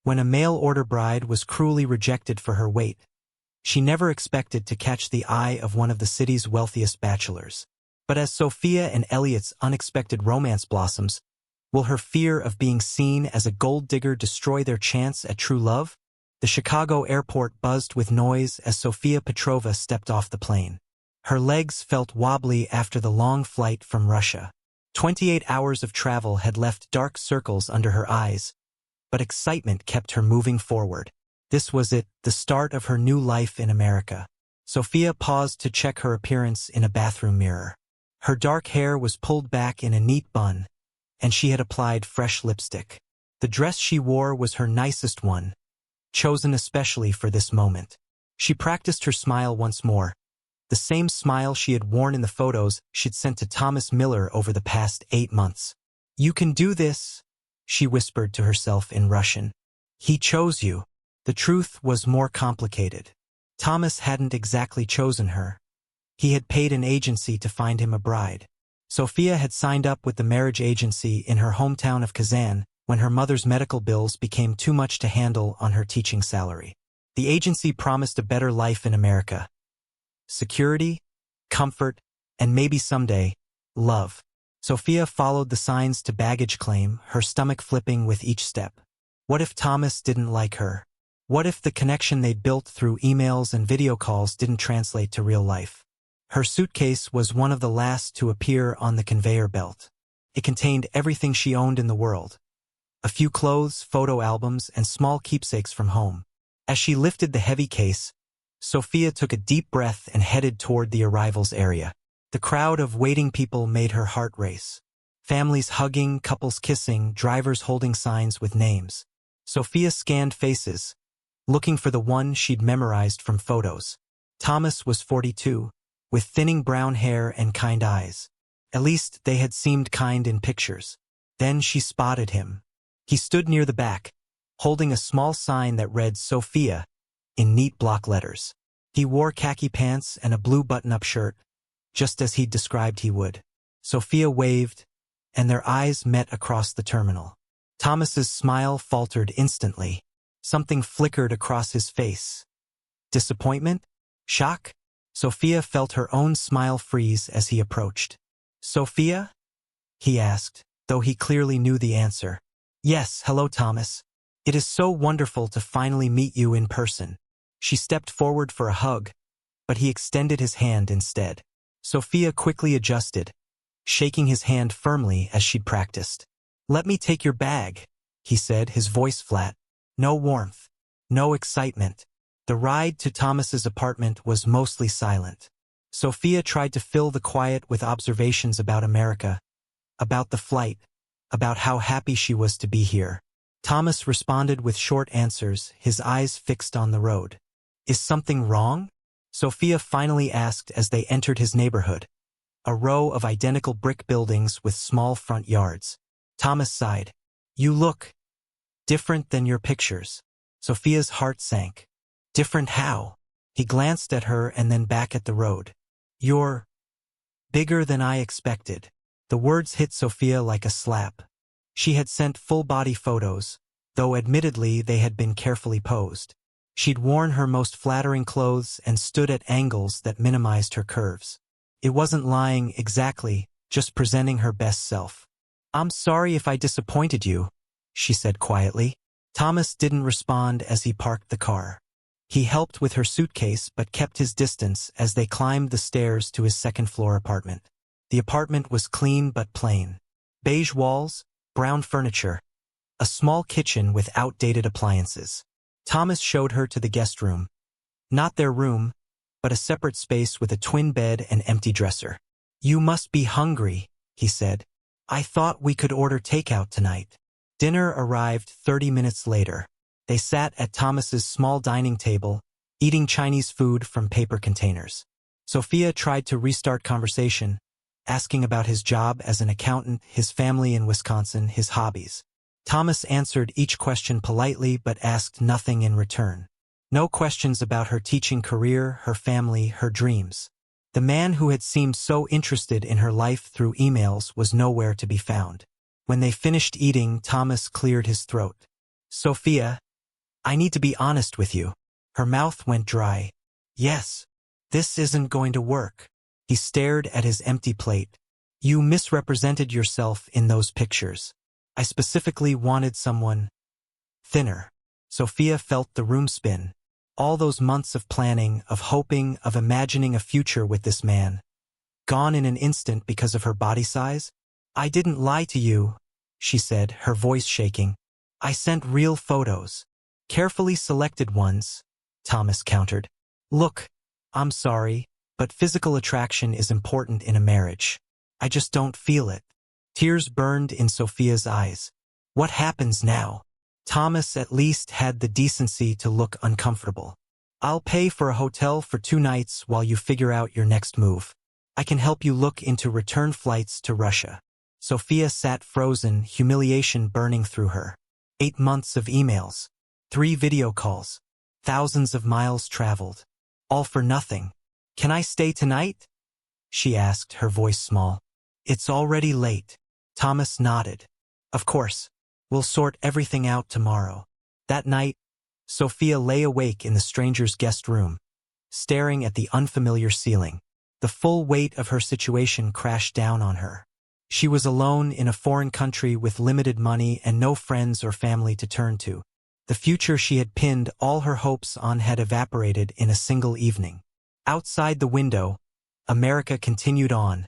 when a mail-order bride was cruelly rejected for her weight. She never expected to catch the eye of one of the city's wealthiest bachelors. But as Sophia and Elliot's unexpected romance blossoms, will her fear of being seen as a gold digger destroy their chance at true love? The Chicago airport buzzed with noise as Sofia Petrova stepped off the plane. Her legs felt wobbly after the long flight from Russia. 28 hours of travel had left dark circles under her eyes, but excitement kept her moving forward. This was it, the start of her new life in America. Sophia paused to check her appearance in a bathroom mirror. Her dark hair was pulled back in a neat bun, and she had applied fresh lipstick. The dress she wore was her nicest one, chosen especially for this moment. She practiced her smile once more, the same smile she had worn in the photos she'd sent to Thomas Miller over the past 8 months. "You can do this," she whispered to herself in Russian. "He chose you." The truth was more complicated. Thomas hadn't exactly chosen her. He had paid an agency to find him a bride. Sophia had signed up with the marriage agency in her hometown of Kazan when her mother's medical bills became too much to handle on her teaching salary. The agency promised a better life in America. Security, comfort, and maybe someday, love. Sophia followed the signs to baggage claim, her stomach flipping with each step. What if Thomas didn't like her? What if the connection they'd built through emails and video calls didn't translate to real life? Her suitcase was one of the last to appear on the conveyor belt. It contained everything she owned in the world. A few clothes, photo albums, and small keepsakes from home. As she lifted the heavy case, Sophia took a deep breath and headed toward the arrivals area. The crowd of waiting people made her heart race. Families hugging, couples kissing, drivers holding signs with names. Sophia scanned faces, looking for the one she'd memorized from photos. Thomas was 42, with thinning brown hair and kind eyes. At least they had seemed kind in pictures. Then she spotted him. He stood near the back, holding a small sign that read Sophia in neat block letters. He wore khaki pants and a blue button-up shirt, just as he'd described he would. Sophia waved, and their eyes met across the terminal. Thomas's smile faltered instantly. Something flickered across his face. Disappointment? Shock? Sophia felt her own smile freeze as he approached. "Sophia?" he asked, though he clearly knew the answer. "Yes, hello, Thomas. It is so wonderful to finally meet you in person." She stepped forward for a hug, but he extended his hand instead. Sophia quickly adjusted, shaking his hand firmly as she'd practiced. "Let me take your bag," he said, his voice flat. No warmth, no excitement. The ride to Thomas's apartment was mostly silent. Sophia tried to fill the quiet with observations about America, about the flight, about how happy she was to be here. Thomas responded with short answers, his eyes fixed on the road. "Is something wrong?" Sophia finally asked as they entered his neighborhood, a row of identical brick buildings with small front yards. Thomas sighed. "You look different than your pictures." Sophia's heart sank. "Different how?" He glanced at her and then back at the road. "You're bigger than I expected." The words hit Sophia like a slap. She had sent full-body photos, though admittedly they had been carefully posed. She'd worn her most flattering clothes and stood at angles that minimized her curves. It wasn't lying exactly, just presenting her best self. "I'm sorry if I disappointed you," she said quietly. Thomas didn't respond as he parked the car. He helped with her suitcase but kept his distance as they climbed the stairs to his second-floor apartment. The apartment was clean but plain. Beige walls, brown furniture, a small kitchen with outdated appliances. Thomas showed her to the guest room. Not their room, but a separate space with a twin bed and empty dresser. "You must be hungry," he said. "I thought we could order takeout tonight." Dinner arrived 30 minutes later. They sat at Thomas's small dining table, eating Chinese food from paper containers. Sophia tried to restart conversation, asking about his job as an accountant, his family in Wisconsin, his hobbies. Thomas answered each question politely but asked nothing in return. No questions about her teaching career, her family, her dreams. The man who had seemed so interested in her life through emails was nowhere to be found. When they finished eating, Thomas cleared his throat. "Sophia," I need to be honest with you. Her mouth went dry. Yes. This isn't going to work. He stared at his empty plate. You misrepresented yourself in those pictures. I specifically wanted someone thinner. Sophia felt the room spin. All those months of planning, of hoping, of imagining a future with this man. Gone in an instant because of her body size? I didn't lie to you, she said, her voice shaking. I sent real photos. Carefully selected ones, Thomas countered. Look, I'm sorry, but physical attraction is important in a marriage. I just don't feel it. Tears burned in Sophia's eyes. What happens now? Thomas at least had the decency to look uncomfortable. I'll pay for a hotel for 2 nights while you figure out your next move. I can help you look into return flights to Russia. Sophia sat frozen, humiliation burning through her. 8 months of emails. 3 video calls. Thousands of miles traveled. All for nothing. Can I stay tonight? She asked, her voice small. It's already late. Thomas nodded. Of course. We'll sort everything out tomorrow. That night, Sophia lay awake in the stranger's guest room, staring at the unfamiliar ceiling. The full weight of her situation crashed down on her. She was alone in a foreign country with limited money and no friends or family to turn to. The future she had pinned all her hopes on had evaporated in a single evening. Outside the window, America continued on,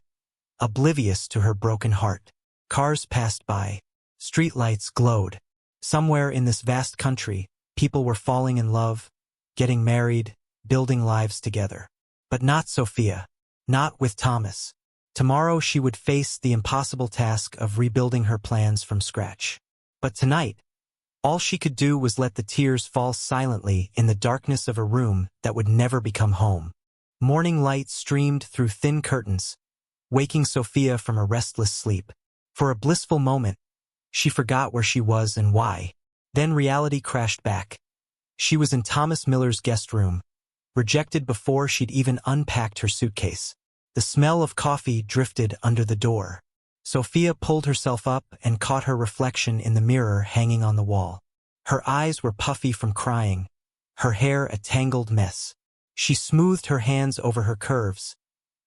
oblivious to her broken heart. Cars passed by. Streetlights glowed. Somewhere in this vast country, people were falling in love, getting married, building lives together. But not Sophia. Not with Thomas. Tomorrow she would face the impossible task of rebuilding her plans from scratch. But tonight, all she could do was let the tears fall silently in the darkness of a room that would never become home. Morning light streamed through thin curtains, waking Sophia from a restless sleep. For a blissful moment, she forgot where she was and why. Then reality crashed back. She was in Thomas Miller's guest room, rejected before she'd even unpacked her suitcase. The smell of coffee drifted under the door. Sophia pulled herself up and caught her reflection in the mirror hanging on the wall. Her eyes were puffy from crying, her hair a tangled mess. She smoothed her hands over her curves,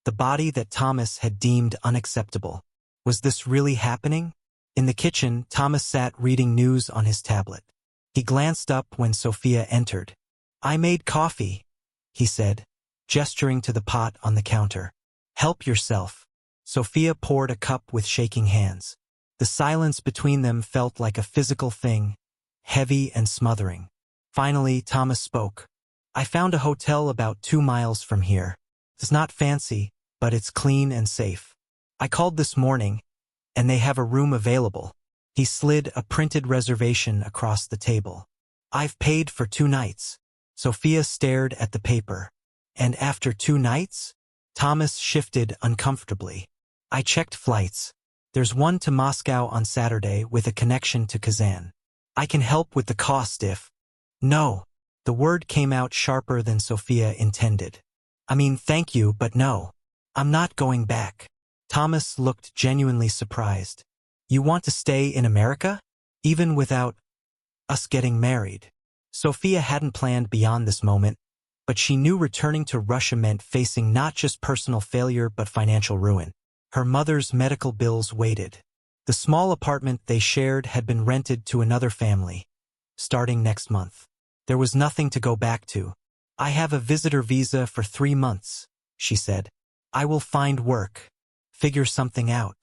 the body that Thomas had deemed unacceptable. Was this really happening? In the kitchen, Thomas sat reading news on his tablet. He glanced up when Sophia entered. I made coffee, he said, gesturing to the pot on the counter. Help yourself. Sophia poured a cup with shaking hands. The silence between them felt like a physical thing, heavy and smothering. Finally, Thomas spoke. I found a hotel about 2 miles from here. It's not fancy, but it's clean and safe. I called this morning, and they have a room available. He slid a printed reservation across the table. I've paid for 2 nights. Sophia stared at the paper. And after 2 nights? Thomas shifted uncomfortably. I checked flights. There's one to Moscow on Saturday with a connection to Kazan. I can help with the cost if... No. The word came out sharper than Sophia intended. I mean, thank you, but no. I'm not going back. Thomas looked genuinely surprised. You want to stay in America? Even without us getting married? Sophia hadn't planned beyond this moment, but she knew returning to Russia meant facing not just personal failure but financial ruin. Her mother's medical bills waited. The small apartment they shared had been rented to another family, starting next month. There was nothing to go back to. I have a visitor visa for 3 months, she said. I will find work. Figure something out.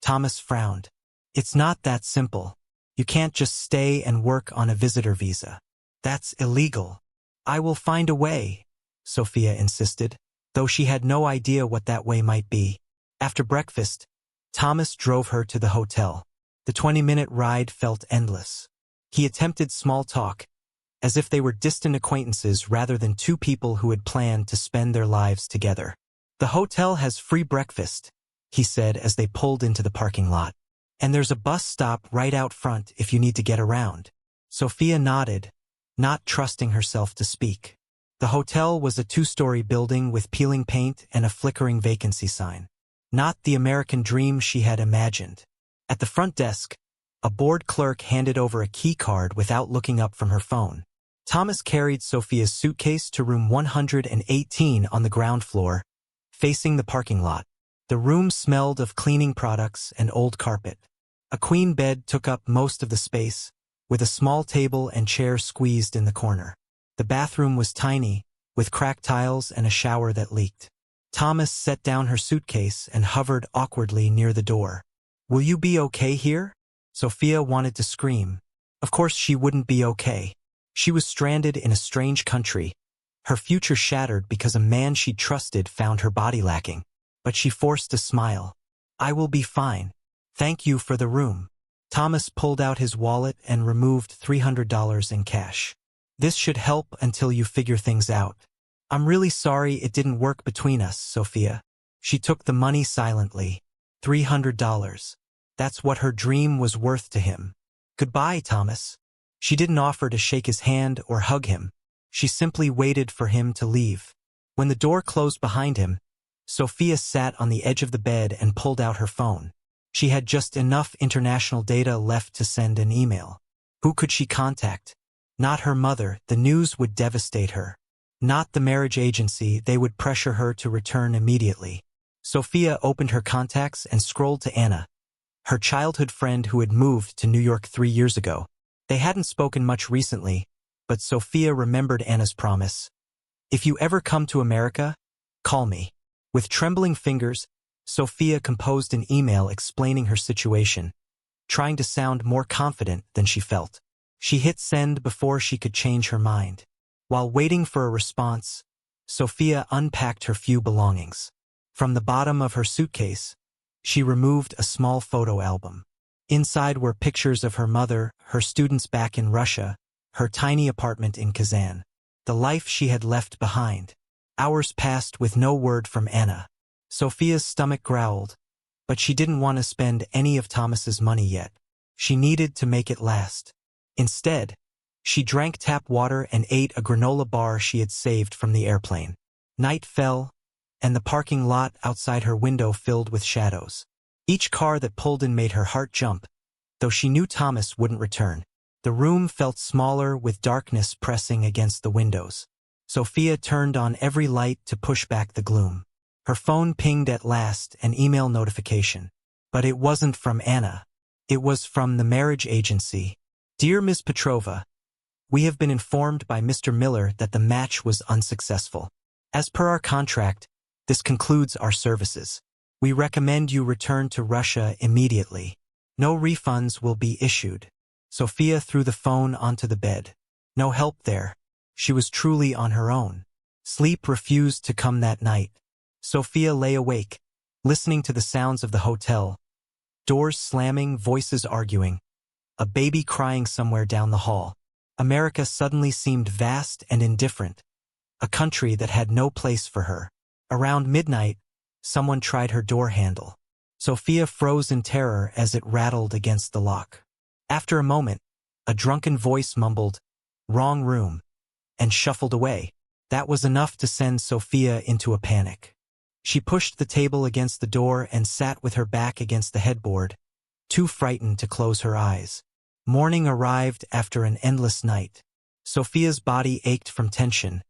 Thomas frowned. It's not that simple. You can't just stay and work on a visitor visa. That's illegal. I will find a way, Sophia insisted, though she had no idea what that way might be. After breakfast, Thomas drove her to the hotel. The 20-minute ride felt endless. He attempted small talk, as if they were distant acquaintances rather than 2 people who had planned to spend their lives together. The hotel has free breakfast, he said as they pulled into the parking lot. And there's a bus stop right out front if you need to get around. Sophia nodded, not trusting herself to speak. The hotel was a 2-story building with peeling paint and a flickering vacancy sign. Not the American dream she had imagined. At the front desk, a bored clerk handed over a key card without looking up from her phone. Thomas carried Sophia's suitcase to room 118 on the ground floor, facing the parking lot. The room smelled of cleaning products and old carpet. A queen bed took up most of the space, with a small table and chair squeezed in the corner. The bathroom was tiny, with cracked tiles and a shower that leaked. Thomas set down her suitcase and hovered awkwardly near the door. "Will you be okay here?" Sophia wanted to scream. Of course she wouldn't be okay. She was stranded in a strange country, her future shattered because a man she trusted found her body lacking. But she forced a smile. "I will be fine. Thank you for the room." Thomas pulled out his wallet and removed $300 in cash. "This should help until you figure things out." "I'm really sorry it didn't work between us, Sophia." She took the money silently. $300. That's what her dream was worth to him. "Goodbye, Thomas." She didn't offer to shake his hand or hug him. She simply waited for him to leave. When the door closed behind him, Sophia sat on the edge of the bed and pulled out her phone. She had just enough international data left to send an email. Who could she contact? Not her mother, the news would devastate her. Not the marriage agency, they would pressure her to return immediately. Sophia opened her contacts and scrolled to Anna, her childhood friend who had moved to New York 3 years ago. They hadn't spoken much recently, but Sophia remembered Anna's promise. "If you ever come to America, call me." With trembling fingers, Sophia composed an email explaining her situation, trying to sound more confident than she felt. She hit send before she could change her mind. While waiting for a response, Sophia unpacked her few belongings. From the bottom of her suitcase, she removed a small photo album. Inside were pictures of her mother, her students back in Russia, her tiny apartment in Kazan, the life she had left behind. Hours passed with no word from Anna. Sophia's stomach growled, but she didn't want to spend any of Thomas's money yet. She needed to make it last. Instead, she drank tap water and ate a granola bar she had saved from the airplane. Night fell, and the parking lot outside her window filled with shadows. Each car that pulled in made her heart jump, though she knew Thomas wouldn't return. The room felt smaller with darkness pressing against the windows. Sophia turned on every light to push back the gloom. Her phone pinged at last, an email notification. But it wasn't from Anna. It was from the marriage agency. "Dear Ms. Petrova, we have been informed by Mr. Miller that the match was unsuccessful. As per our contract, this concludes our services. We recommend you return to Russia immediately. No refunds will be issued." Sophia threw the phone onto the bed. No help there. She was truly on her own. Sleep refused to come that night. Sophia lay awake, listening to the sounds of the hotel. Doors slamming, voices arguing. A baby crying somewhere down the hall. America suddenly seemed vast and indifferent. A country that had no place for her. Around midnight, someone tried her door handle. Sophia froze in terror as it rattled against the lock. After a moment, a drunken voice mumbled, "Wrong room," and shuffled away. That was enough to send Sophia into a panic. She pushed the table against the door and sat with her back against the headboard, too frightened to close her eyes. Morning arrived after an endless night. Sophia's body ached from tension,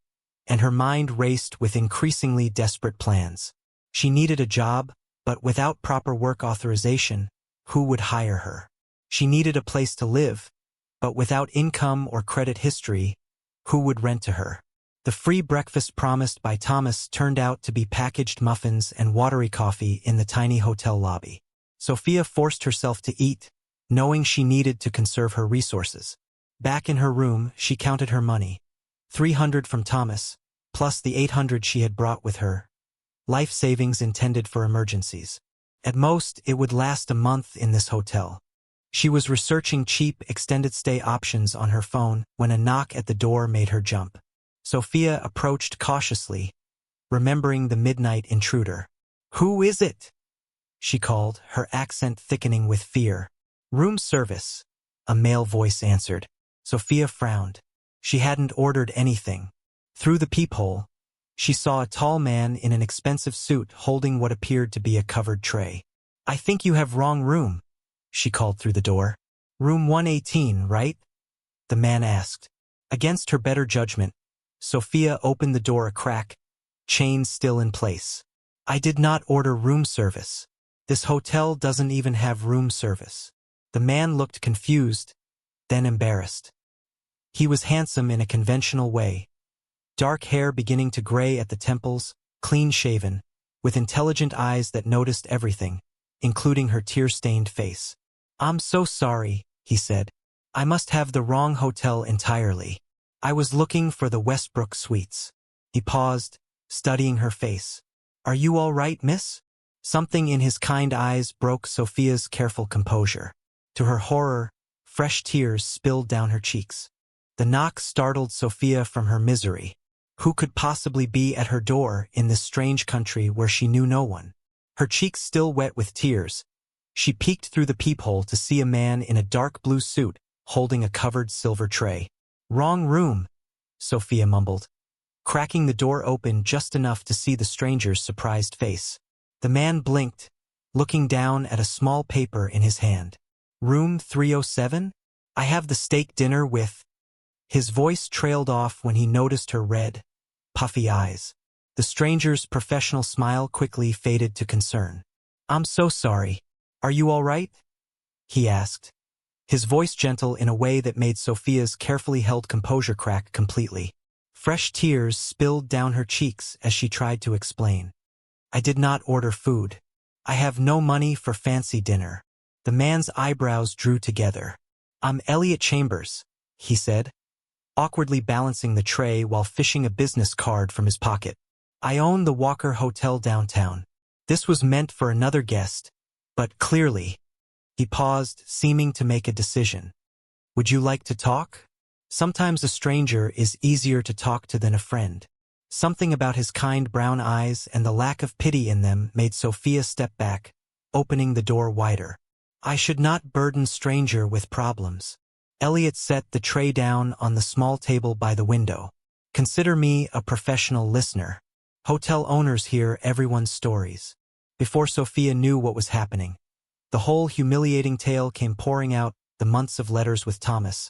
and her mind raced with increasingly desperate plans. She needed a job, but without proper work authorization, who would hire her? She needed a place to live, but without income or credit history, who would rent to her? The free breakfast promised by Thomas turned out to be packaged muffins and watery coffee in the tiny hotel lobby. Sophia forced herself to eat, knowing she needed to conserve her resources. Back in her room, she counted her money. $300 from Thomas, plus the $800 she had brought with her. Life savings intended for emergencies. At most, it would last a month in this hotel. She was researching cheap, extended stay options on her phone when a knock at the door made her jump. Sophia approached cautiously, remembering the midnight intruder. "Who is it?" she called, her accent thickening with fear. "Room service," a male voice answered. Sophia frowned. She hadn't ordered anything. Through the peephole, she saw a tall man in an expensive suit holding what appeared to be a covered tray. "I think you have wrong room," she called through the door. "Room 118, right?" the man asked. Against her better judgment, Sophia opened the door a crack, chain still in place. I did not order room service. This hotel doesn't even have room service. The man looked confused, then embarrassed. He was handsome in a conventional way. Dark hair beginning to gray at the temples, clean-shaven, with intelligent eyes that noticed everything, including her tear-stained face. I'm so sorry, he said. I must have the wrong hotel entirely. I was looking for the Westbrook Suites. He paused, studying her face. Are you all right, miss? Something in his kind eyes broke Sophia's careful composure. To her horror, fresh tears spilled down her cheeks. The knock startled Sophia from her misery. Who could possibly be at her door in this strange country where she knew no one? Her cheeks still wet with tears, she peeked through the peephole to see a man in a dark blue suit holding a covered silver tray. Wrong room, Sophia mumbled, cracking the door open just enough to see the stranger's surprised face. The man blinked, looking down at a small paper in his hand. Room 307? I have the steak dinner with... His voice trailed off when he noticed her red, puffy eyes. The stranger's professional smile quickly faded to concern. I'm so sorry. Are you all right? He asked, his voice gentle in a way that made Sophia's carefully held composure crack completely. Fresh tears spilled down her cheeks as she tried to explain. I did not order food. I have no money for fancy dinner. The man's eyebrows drew together. I'm Elliot Chambers, he said, awkwardly balancing the tray while fishing a business card from his pocket. I own the Walker Hotel downtown. This was meant for another guest, but clearly... He paused, seeming to make a decision. Would you like to talk? Sometimes a stranger is easier to talk to than a friend. Something about his kind brown eyes and the lack of pity in them made Sophia step back, opening the door wider. I should not burden stranger with problems. Elliot set the tray down on the small table by the window. Consider me a professional listener. Hotel owners hear everyone's stories. Before Sophia knew what was happening, the whole humiliating tale came pouring out, the months of letters with Thomas,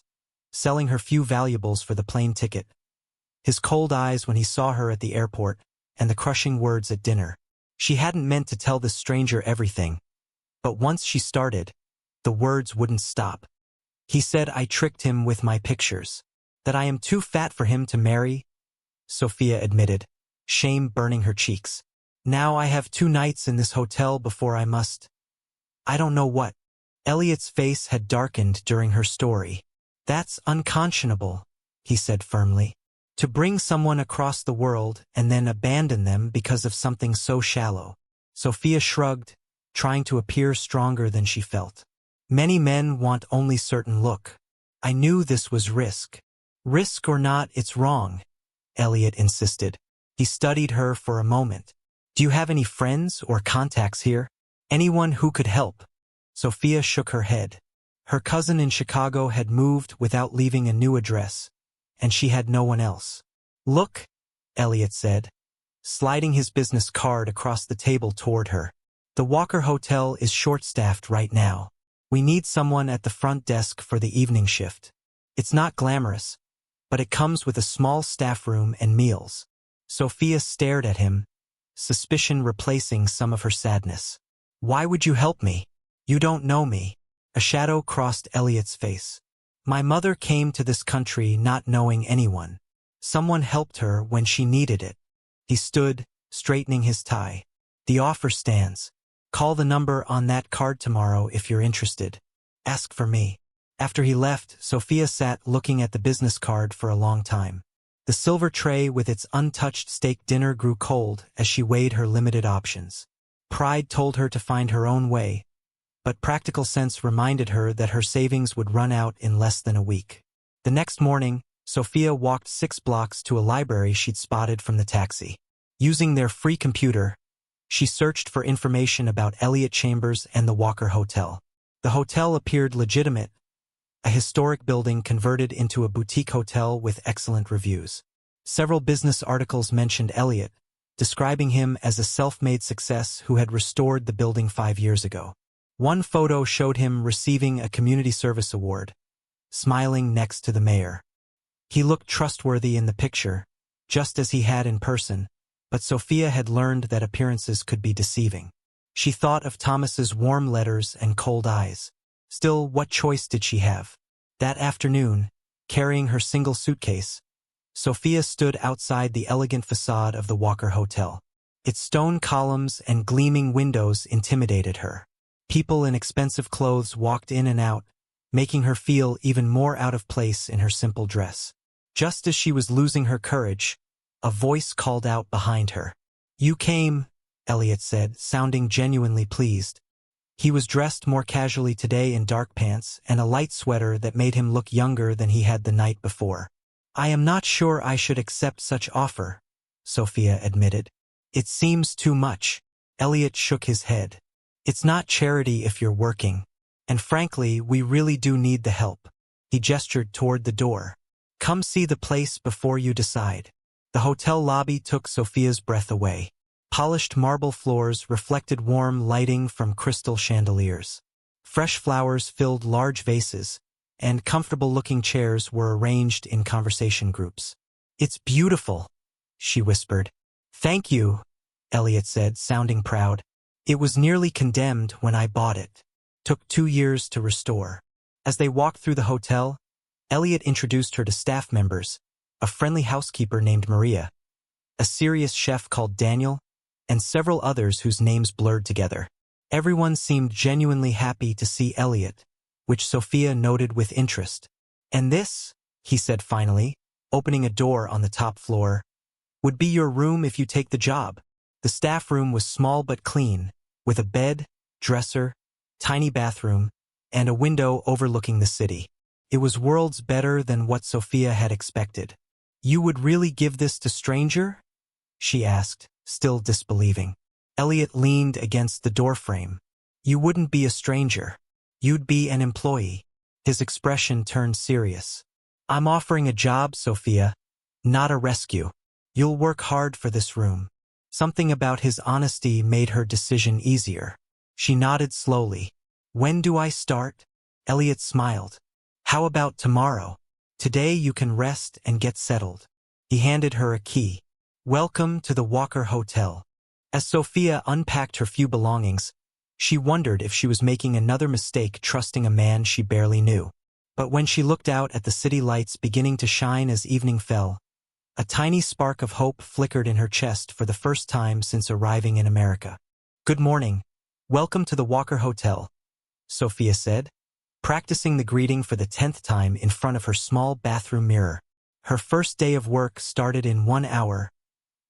selling her few valuables for the plane ticket, his cold eyes when he saw her at the airport, and the crushing words at dinner. She hadn't meant to tell this stranger everything, but once she started, the words wouldn't stop. He said I tricked him with my pictures, that I am too fat for him to marry, Sophia admitted, shame burning her cheeks. Now I have 2 nights in this hotel before I must... I don't know what. Elliot's face had darkened during her story. That's unconscionable, he said firmly. To bring someone across the world and then abandon them because of something so shallow. Sophia shrugged, trying to appear stronger than she felt. Many men want only certain look. I knew this was risk. Risk or not, it's wrong, Elliot insisted. He studied her for a moment. Do you have any friends or contacts here? Anyone who could help? Sophia shook her head. Her cousin in Chicago had moved without leaving a new address, and she had no one else. Look, Elliot said, sliding his business card across the table toward her. The Walker Hotel is short-staffed right now. We need someone at the front desk for the evening shift. It's not glamorous, but it comes with a small staff room and meals. Sophia stared at him, suspicion replacing some of her sadness. Why would you help me? You don't know me. A shadow crossed Elliot's face. My mother came to this country not knowing anyone. Someone helped her when she needed it. He stood, straightening his tie. The offer stands. Call the number on that card tomorrow if you're interested. Ask for me. After he left, Sophia sat looking at the business card for a long time. The silver tray with its untouched steak dinner grew cold as she weighed her limited options. Pride told her to find her own way, but practical sense reminded her that her savings would run out in less than a week. The next morning, Sophia walked 6 blocks to a library she'd spotted from the taxi. Using their free computer, she searched for information about Elliot Chambers and the Walker Hotel. The hotel appeared legitimate, a historic building converted into a boutique hotel with excellent reviews. Several business articles mentioned Elliot, describing him as a self-made success who had restored the building 5 years ago. One photo showed him receiving a community service award, smiling next to the mayor. He looked trustworthy in the picture, just as he had in person, but Sophia had learned that appearances could be deceiving. She thought of Thomas's warm letters and cold eyes. Still, what choice did she have? That afternoon, carrying her single suitcase, Sophia stood outside the elegant facade of the Walker Hotel. Its stone columns and gleaming windows intimidated her. People in expensive clothes walked in and out, making her feel even more out of place in her simple dress. Just as she was losing her courage, a voice called out behind her. "You came," Elliot said, sounding genuinely pleased. He was dressed more casually today in dark pants and a light sweater that made him look younger than he had the night before. "I am not sure I should accept such offer," Sophia admitted. "It seems too much." Elliot shook his head. "It's not charity if you're working. And frankly, we really do need the help." He gestured toward the door. "Come see the place before you decide." The hotel lobby took Sophia's breath away. Polished marble floors reflected warm lighting from crystal chandeliers. Fresh flowers filled large vases, and comfortable-looking chairs were arranged in conversation groups. "It's beautiful," she whispered. "Thank you," Elliot said, sounding proud. "It was nearly condemned when I bought it. Took 2 years to restore." As they walked through the hotel, Elliot introduced her to staff members, a friendly housekeeper named Maria, a serious chef called Daniel, and several others whose names blurred together. Everyone seemed genuinely happy to see Elliot, which Sophia noted with interest. "And this," he said finally, opening a door on the top floor, "would be your room if you take the job." The staff room was small but clean, with a bed, dresser, tiny bathroom, and a window overlooking the city. It was worlds better than what Sophia had expected. "You would really give this to stranger?" she asked, still disbelieving. Elliot leaned against the doorframe. "You wouldn't be a stranger. You'd be an employee." His expression turned serious. "I'm offering a job, Sophia, not a rescue. You'll work hard for this room." Something about his honesty made her decision easier. She nodded slowly. "When do I start?" Elliot smiled. "How about tomorrow? Today you can rest and get settled." He handed her a key. "Welcome to the Walker Hotel." As Sophia unpacked her few belongings, she wondered if she was making another mistake trusting a man she barely knew. But when she looked out at the city lights beginning to shine as evening fell, a tiny spark of hope flickered in her chest for the first time since arriving in America. "Good morning. Welcome to the Walker Hotel," Sophia said, practicing the greeting for the 10th time in front of her small bathroom mirror. Her first day of work started in 1 hour,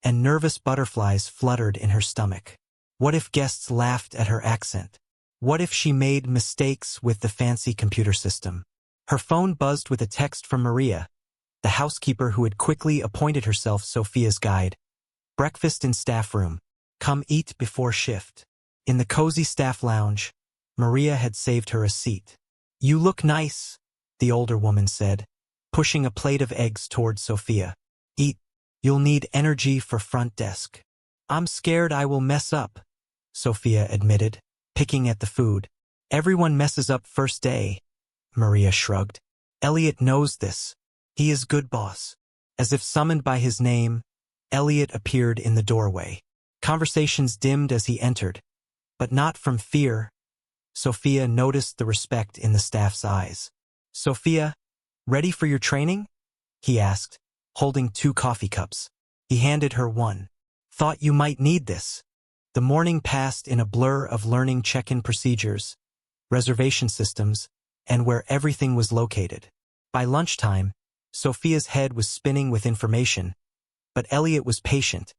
and nervous butterflies fluttered in her stomach. What if guests laughed at her accent? What if she made mistakes with the fancy computer system? Her phone buzzed with a text from Maria, the housekeeper who had quickly appointed herself Sophia's guide. "Breakfast in staff room. Come eat before shift." In the cozy staff lounge, Maria had saved her a seat. "You look nice," the older woman said, pushing a plate of eggs toward Sophia. "Eat. You'll need energy for front desk." "I'm scared I will mess up," Sophia admitted, picking at the food. "Everyone messes up first day," Maria shrugged. "Elliot knows this. He is good boss." As if summoned by his name, Elliot appeared in the doorway. Conversations dimmed as he entered, but not from fear. Sophia noticed the respect in the staff's eyes. "Sophia, ready for your training?" he asked, holding 2 coffee cups. He handed her one. "Thought you might need this." The morning passed in a blur of learning check-in procedures, reservation systems, and where everything was located. By lunchtime, Sophia's head was spinning with information, but Elliot was patient,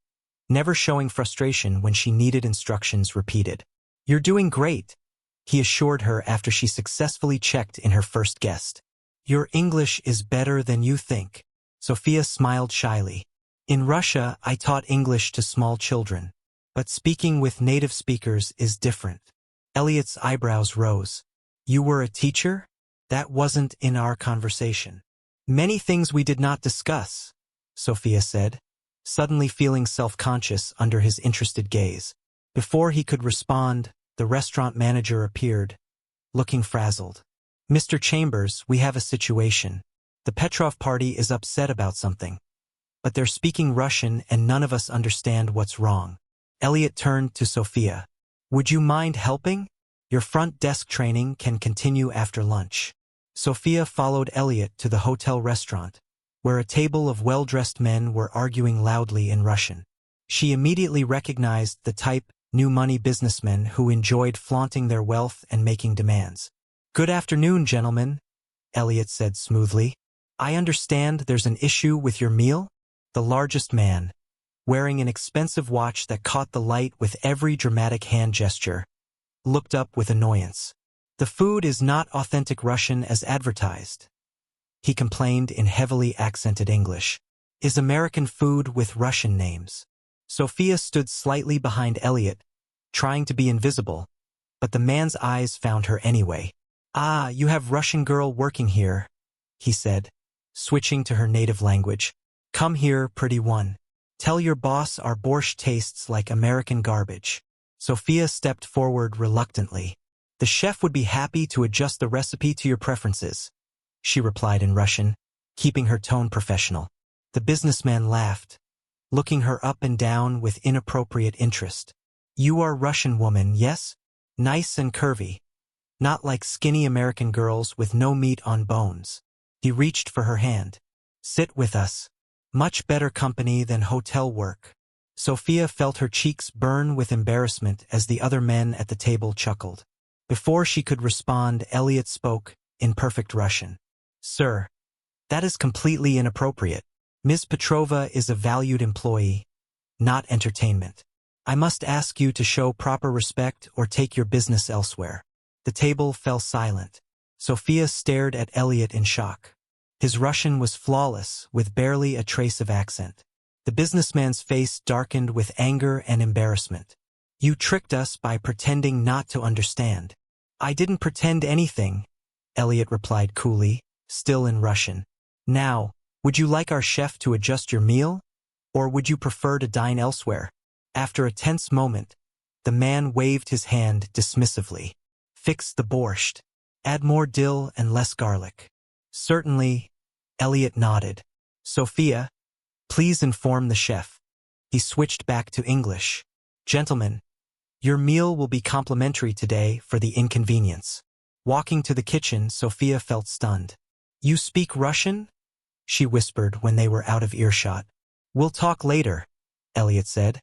never showing frustration when she needed instructions repeated. "You're doing great," he assured her after she successfully checked in her first guest. "Your English is better than you think." Sophia smiled shyly. "In Russia, I taught English to small children, but speaking with native speakers is different." Elliot's eyebrows rose. "You were a teacher? That wasn't in our conversation." "Many things we did not discuss," Sophia said, suddenly feeling self-conscious under his interested gaze. Before he could respond, the restaurant manager appeared, looking frazzled. "Mr. Chambers, we have a situation." The Petrov party is upset about something. But they're speaking Russian and none of us understand what's wrong. Elliot turned to Sophia. Would you mind helping? Your front desk training can continue after lunch. Sophia followed Elliot to the hotel restaurant, where a table of well-dressed men were arguing loudly in Russian. She immediately recognized the type, new money businessmen who enjoyed flaunting their wealth and making demands. Good afternoon, gentlemen, Elliot said smoothly. I understand there's an issue with your meal? The largest man, wearing an expensive watch that caught the light with every dramatic hand gesture, looked up with annoyance. The food is not authentic Russian as advertised, he complained in heavily accented English. Is American food with Russian names? Sophia stood slightly behind Elliot, trying to be invisible, but the man's eyes found her anyway. Ah, you have Russian girl working here, he said, switching to her native language. Come here, pretty one. Tell your boss our borscht tastes like American garbage. Sophia stepped forward reluctantly. The chef would be happy to adjust the recipe to your preferences, she replied in Russian, keeping her tone professional. The businessman laughed, looking her up and down with inappropriate interest. You are Russian woman, yes? Nice and curvy. Not like skinny American girls with no meat on bones. He reached for her hand. Sit with us. Much better company than hotel work. Sophia felt her cheeks burn with embarrassment as the other men at the table chuckled. Before she could respond, Elliot spoke, in perfect Russian. Sir, that is completely inappropriate. Ms. Petrova is a valued employee, not entertainment. I must ask you to show proper respect or take your business elsewhere. The table fell silent. Sophia stared at Elliot in shock. His Russian was flawless, with barely a trace of accent. The businessman's face darkened with anger and embarrassment. You tricked us by pretending not to understand. I didn't pretend anything, Elliot replied coolly, still in Russian. Now, would you like our chef to adjust your meal? Or would you prefer to dine elsewhere? After a tense moment, the man waved his hand dismissively. Fix the borscht. Add more dill and less garlic. Certainly, Elliot nodded. Sophia, please inform the chef. He switched back to English. Gentlemen, your meal will be complimentary today for the inconvenience. Walking to the kitchen, Sophia felt stunned. You speak Russian? She whispered when they were out of earshot. We'll talk later, Elliot said,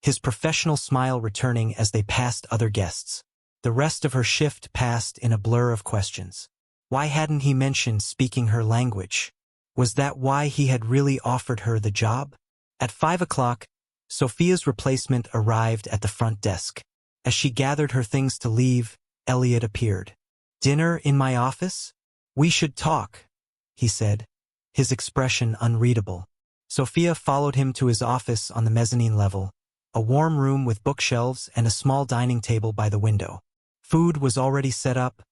his professional smile returning as they passed other guests. The rest of her shift passed in a blur of questions. Why hadn't he mentioned speaking her language? Was that why he had really offered her the job? At 5 o'clock, Sophia's replacement arrived at the front desk. As she gathered her things to leave, Elliot appeared. Dinner in my office? We should talk, he said, his expression unreadable. Sophia followed him to his office on the mezzanine level, a warm room with bookshelves and a small dining table by the window. Food was already set up,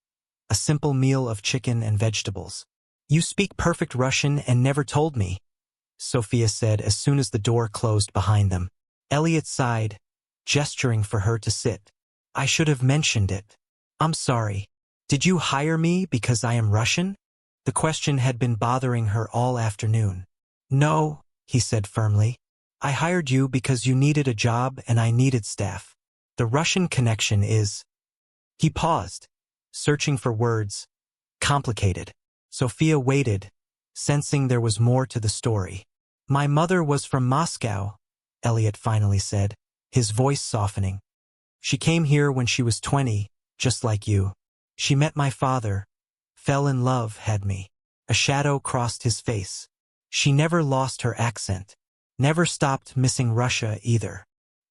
a simple meal of chicken and vegetables. You speak perfect Russian and never told me, Sophia said as soon as the door closed behind them. Elliot sighed, gesturing for her to sit. I should have mentioned it. I'm sorry. Did you hire me because I am Russian? The question had been bothering her all afternoon. No, he said firmly. I hired you because you needed a job and I needed staff. The Russian connection is... He paused, searching for words. Complicated. Sophia waited, sensing there was more to the story. My mother was from Moscow, Elliot finally said, his voice softening. She came here when she was 20, just like you. She met my father, fell in love, had me. A shadow crossed his face. She never lost her accent, never stopped missing Russia either.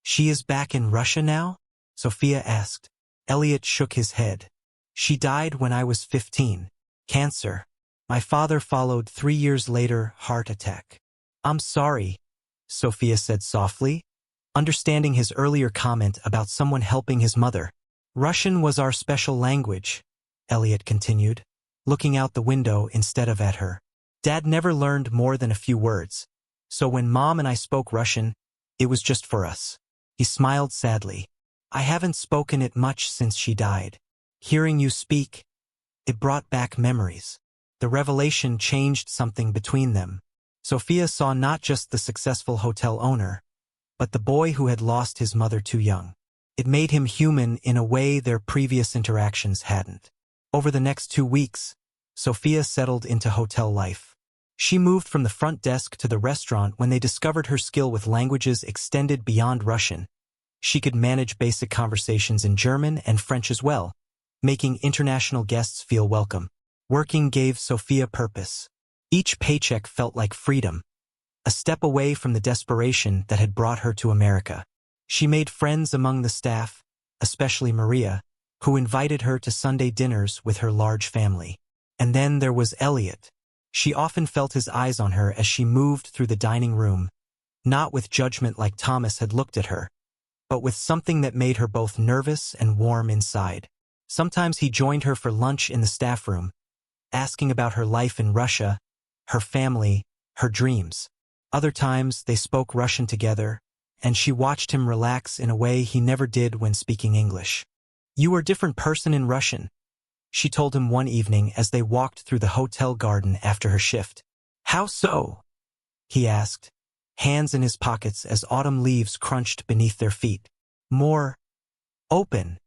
She is back in Russia now? Sophia asked. Elliot shook his head. She died when I was 15. Cancer. My father followed 3 years later, heart attack. I'm sorry, Sophia said softly, understanding his earlier comment about someone helping his mother. Russian was our special language, Elliot continued, looking out the window instead of at her. Dad never learned more than a few words, so when Mom and I spoke Russian, it was just for us. He smiled sadly. I haven't spoken it much since she died. Hearing you speak, it brought back memories. The revelation changed something between them. Sophia saw not just the successful hotel owner, but the boy who had lost his mother too young. It made him human in a way their previous interactions hadn't. Over the next 2 weeks, Sophia settled into hotel life. She moved from the front desk to the restaurant when they discovered her skill with languages extended beyond Russian. She could manage basic conversations in German and French as well, making international guests feel welcome. Working gave Sophia purpose. Each paycheck felt like freedom, a step away from the desperation that had brought her to America. She made friends among the staff, especially Maria, who invited her to Sunday dinners with her large family. And then there was Elliot. She often felt his eyes on her as she moved through the dining room, not with judgment like Thomas had looked at her, but with something that made her both nervous and warm inside. Sometimes he joined her for lunch in the staff room, asking about her life in Russia, her family, her dreams. Other times they spoke Russian together, and she watched him relax in a way he never did when speaking English. "You are a different person in Russian," she told him one evening as they walked through the hotel garden after her shift. "How so?" he asked, hands in his pockets as autumn leaves crunched beneath their feet. "More open,"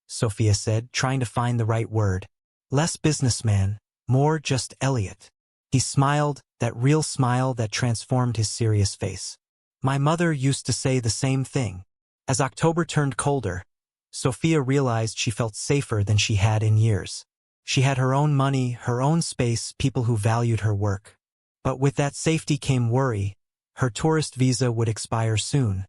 Sophia said, trying to find the right word. "Less businessman, more just Elliot." He smiled, that real smile that transformed his serious face. "My mother used to say the same thing." As October turned colder, Sophia realized she felt safer than she had in years. She had her own money, her own space, people who valued her work. But with that safety came worry. Her tourist visa would expire soon,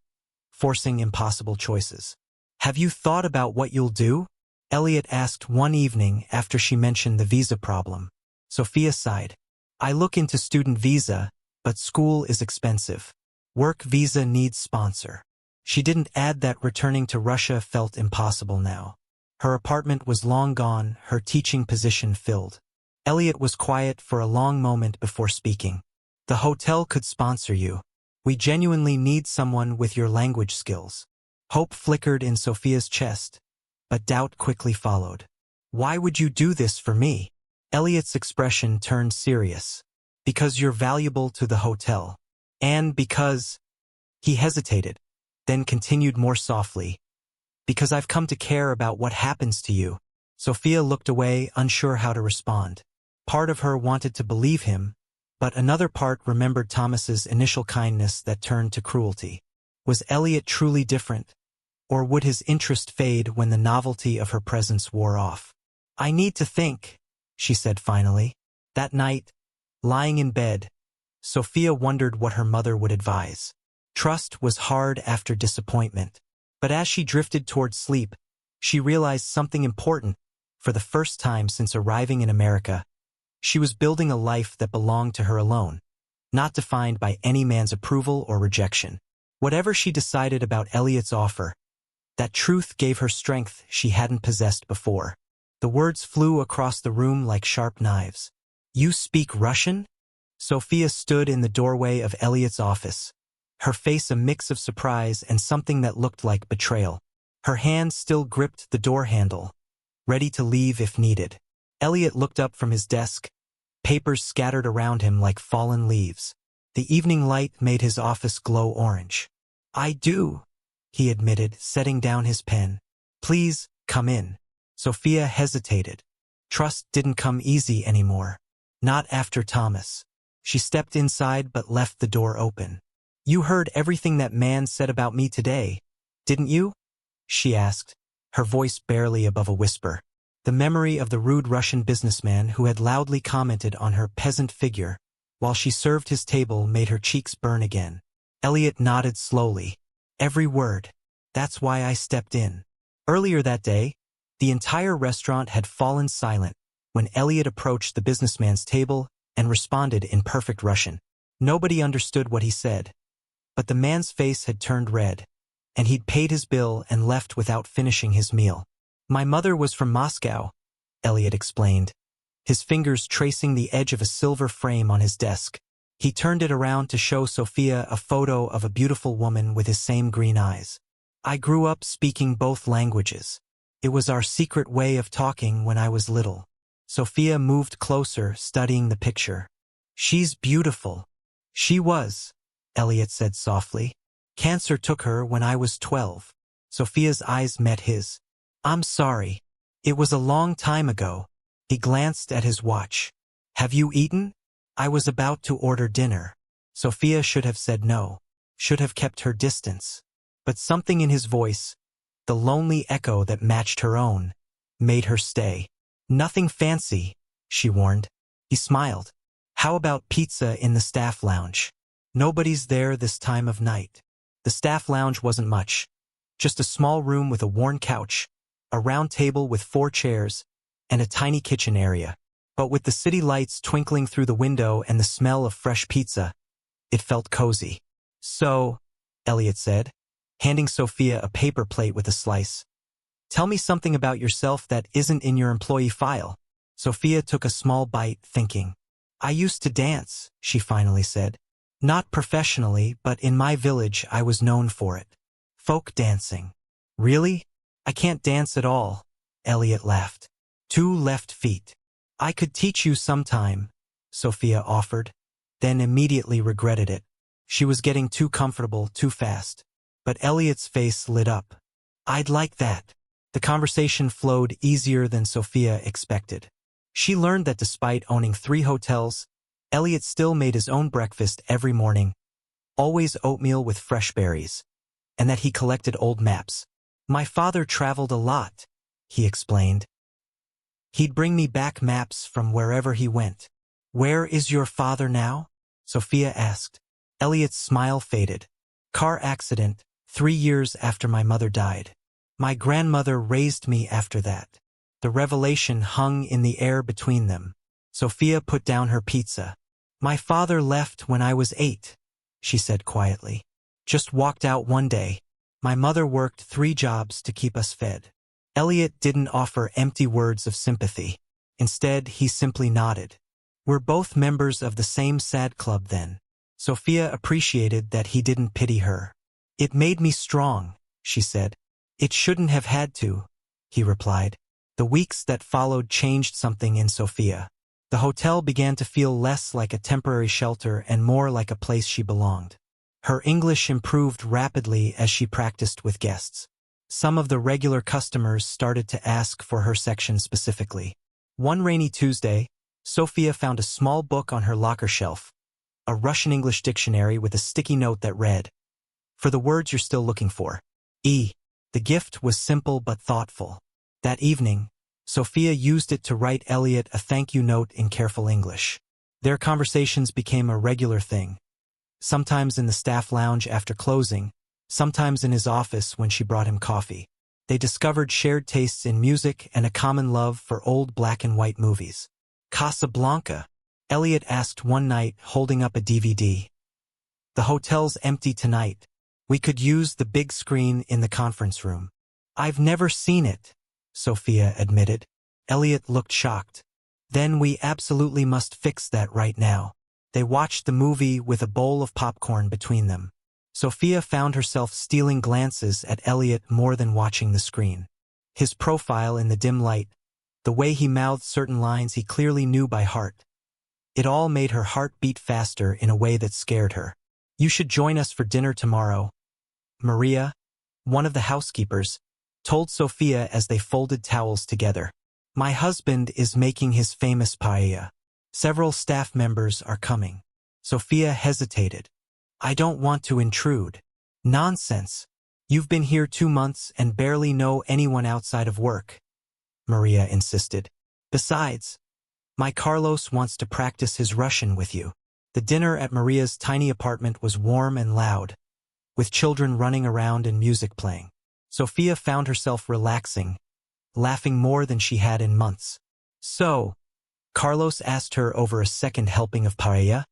forcing impossible choices. "Have you thought about what you'll do?" Elliot asked one evening after she mentioned the visa problem. Sophia sighed. "I look into student visa, but school is expensive. Work visa needs sponsor." She didn't add that returning to Russia felt impossible now. Her apartment was long gone, her teaching position filled. Elliot was quiet for a long moment before speaking. "The hotel could sponsor you. We genuinely need someone with your language skills." Hope flickered in Sophia's chest, but doubt quickly followed. "Why would you do this for me?" Elliot's expression turned serious. "Because you're valuable to the hotel. And because—" He hesitated, then continued more softly. "Because I've come to care about what happens to you." Sophia looked away, unsure how to respond. Part of her wanted to believe him, but another part remembered Thomas's initial kindness that turned to cruelty. Was Elliot truly different? Or would his interest fade when the novelty of her presence wore off? "I need to think," she said finally. That night, lying in bed, Sophia wondered what her mother would advise. Trust was hard after disappointment. But as she drifted toward sleep, she realized something important. For the first time since arriving in America, she was building a life that belonged to her alone, not defined by any man's approval or rejection. Whatever she decided about Elliot's offer, that truth gave her strength she hadn't possessed before. The words flew across the room like sharp knives. "You speak Russian?" Sophia stood in the doorway of Elliot's office, her face a mix of surprise and something that looked like betrayal. Her hand still gripped the door handle, ready to leave if needed. Elliot looked up from his desk, papers scattered around him like fallen leaves. The evening light made his office glow orange. "I do," he admitted, setting down his pen. "Please, come in." Sophia hesitated. Trust didn't come easy anymore. Not after Thomas. She stepped inside but left the door open. "You heard everything that man said about me today, didn't you?" she asked, her voice barely above a whisper. The memory of the rude Russian businessman who had loudly commented on her peasant figure while she served his table made her cheeks burn again. Elliot nodded slowly. "Every word. That's why I stepped in." Earlier that day, the entire restaurant had fallen silent when Elliot approached the businessman's table and responded in perfect Russian. Nobody understood what he said, but the man's face had turned red, and he'd paid his bill and left without finishing his meal. "My mother was from Moscow," Elliot explained, his fingers tracing the edge of a silver frame on his desk. He turned it around to show Sophia a photo of a beautiful woman with his same green eyes. "I grew up speaking both languages. It was our secret way of talking when I was little." Sophia moved closer, studying the picture. She's beautiful. She was, Elliot said softly. Cancer took her when I was 12. Sophia's eyes met his. I'm sorry. It was a long time ago. He glanced at his watch. Have you eaten? I was about to order dinner. Sophia should have said no, should have kept her distance. But something in his voice, the lonely echo that matched her own, made her stay. Nothing fancy, she warned. He smiled. How about pizza in the staff lounge? Nobody's there this time of night. The staff lounge wasn't much. Just a small room with a worn couch, a round table with 4 chairs, and a tiny kitchen area. But with the city lights twinkling through the window and the smell of fresh pizza, it felt cozy. So, Elliot said, handing Sophia a paper plate with a slice. Tell me something about yourself that isn't in your employee file. Sophia took a small bite, thinking. I used to dance, she finally said. Not professionally, but in my village I was known for it. Folk dancing. Really? I can't dance at all, Elliot laughed. 2 left feet. I could teach you sometime, Sophia offered, then immediately regretted it. She was getting too comfortable too fast. But Elliot's face lit up. I'd like that. The conversation flowed easier than Sophia expected. She learned that despite owning 3 hotels, Elliot still made his own breakfast every morning, always oatmeal with fresh berries, and that he collected old maps. My father traveled a lot, he explained. He'd bring me back maps from wherever he went. Where is your father now? Sophia asked. Elliot's smile faded. Car accident, 3 years after my mother died. My grandmother raised me after that. The revelation hung in the air between them. Sophia put down her pizza. My father left when I was 8, she said quietly. Just walked out one day. My mother worked 3 jobs to keep us fed. Elliot didn't offer empty words of sympathy. Instead, he simply nodded. We're both members of the same sad club then. Sophia appreciated that he didn't pity her. It made me strong, she said. It shouldn't have had to, he replied. The weeks that followed changed something in Sophia. The hotel began to feel less like a temporary shelter and more like a place she belonged. Her English improved rapidly as she practiced with guests. Some of the regular customers started to ask for her section specifically. One rainy Tuesday, Sophia found a small book on her locker shelf, a Russian English dictionary with a sticky note that read, For the words you're still looking for. E. The gift was simple but thoughtful. That evening, Sophia used it to write Elliot a thank you note in careful English. Their conversations became a regular thing. Sometimes in the staff lounge after closing, sometimes in his office when she brought him coffee. They discovered shared tastes in music and a common love for old black and white movies. Casablanca, Elliot asked one night, holding up a DVD. The hotel's empty tonight. We could use the big screen in the conference room. I've never seen it, Sophia admitted. Elliot looked shocked. Then we absolutely must fix that right now. They watched the movie with a bowl of popcorn between them. Sophia found herself stealing glances at Elliot more than watching the screen. His profile in the dim light, the way he mouthed certain lines he clearly knew by heart. It all made her heart beat faster in a way that scared her. You should join us for dinner tomorrow, Maria, one of the housekeepers, told Sophia as they folded towels together. My husband is making his famous paella. Several staff members are coming. Sophia hesitated. I don't want to intrude. Nonsense. You've been here 2 months and barely know anyone outside of work, Maria insisted. Besides, my Carlos wants to practice his Russian with you. The dinner at Maria's tiny apartment was warm and loud, with children running around and music playing. Sophia found herself relaxing, laughing more than she had in months. So, Carlos asked her over a second helping of paella.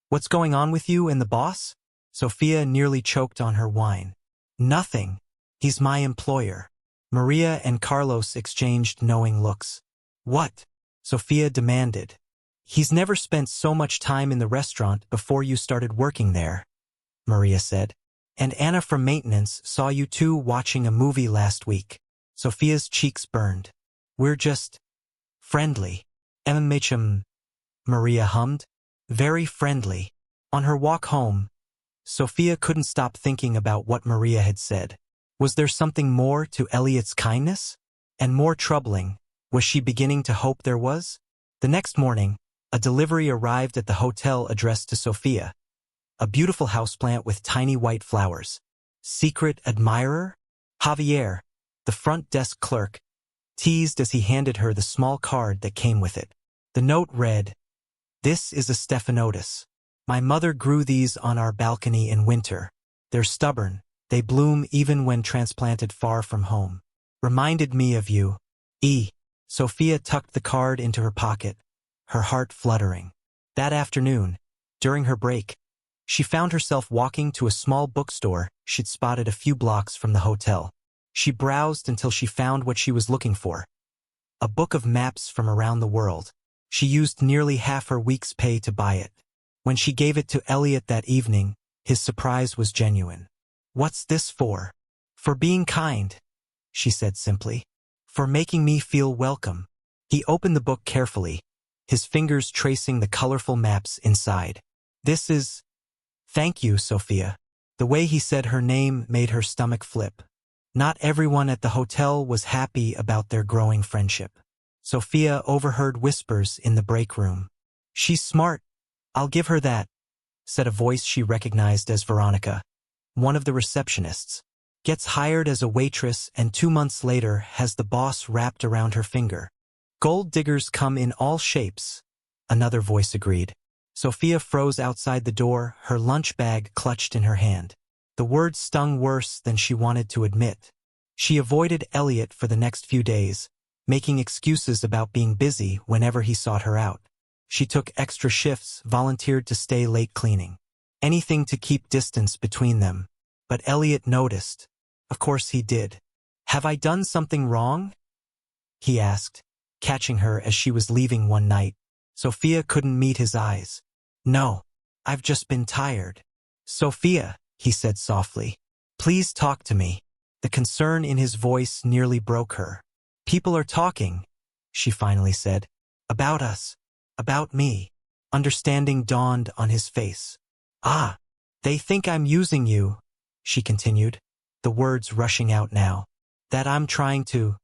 What's going on with you and the boss? Sophia nearly choked on her wine. Nothing. He's my employer. Maria and Carlos exchanged knowing looks. What? Sophia demanded. He's never spent so much time in the restaurant before you started working there, Maria said. And Anna from maintenance saw you two watching a movie last week. Sophia's cheeks burned. We're just friendly. MHM, Maria hummed. Very friendly. On her walk home, Sophia couldn't stop thinking about what Maria had said. Was there something more to Elliot's kindness? And more troubling, was she beginning to hope there was? The next morning, a delivery arrived at the hotel addressed to Sophia. A beautiful houseplant with tiny white flowers. Secret admirer? Javier, the front desk clerk, teased as he handed her the small card that came with it. The note read, "This is a stephanotis. My mother grew these on our balcony in winter. They're stubborn. They bloom even when transplanted far from home. Reminded me of you. E." Sophia tucked the card into her pocket, her heart fluttering. That afternoon, during her break, she found herself walking to a small bookstore she'd spotted a few blocks from the hotel. She browsed until she found what she was looking for. A book of maps from around the world. She used nearly half her week's pay to buy it. When she gave it to Elliot that evening, his surprise was genuine. "What's this for?" "For being kind," she said simply. "For making me feel welcome." He opened the book carefully, his fingers tracing the colorful maps inside. "This is—" "Thank you, Sophia." The way he said her name made her stomach flip. Not everyone at the hotel was happy about their growing friendship. Sophia overheard whispers in the break room. "She's smart. I'll give her that," said a voice she recognized as Veronica, one of the receptionists. "Gets hired as a waitress and 2 months later has the boss wrapped around her finger." "Gold diggers come in all shapes," another voice agreed. Sophia froze outside the door, her lunch bag clutched in her hand. The words stung worse than she wanted to admit. She avoided Elliot for the next few days, making excuses about being busy whenever he sought her out. She took extra shifts, volunteered to stay late cleaning. Anything to keep distance between them. But Elliot noticed. Of course he did. "Have I done something wrong?" he asked, catching her as she was leaving one night. Sophia couldn't meet his eyes. "No, I've just been tired." "Sophia," he said softly, "please talk to me." The concern in his voice nearly broke her. "People are talking," she finally said. "About us. About me." Understanding dawned on his face. "Ah, they think I'm using you," she continued, the words rushing out now. "That I'm trying to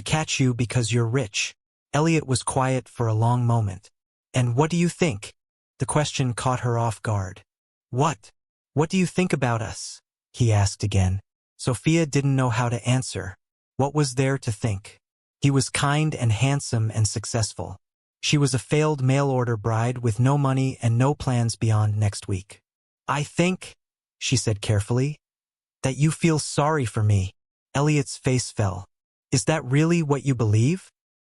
catch you because you're rich." Elliot was quiet for a long moment. "And what do you think?" The question caught her off guard. "What? What do you think about us?" he asked again. Sophia didn't know how to answer. What was there to think? He was kind and handsome and successful. She was a failed mail-order bride with no money and no plans beyond next week. "I think," she said carefully, "that you feel sorry for me." Elliot's face fell. "Is that really what you believe?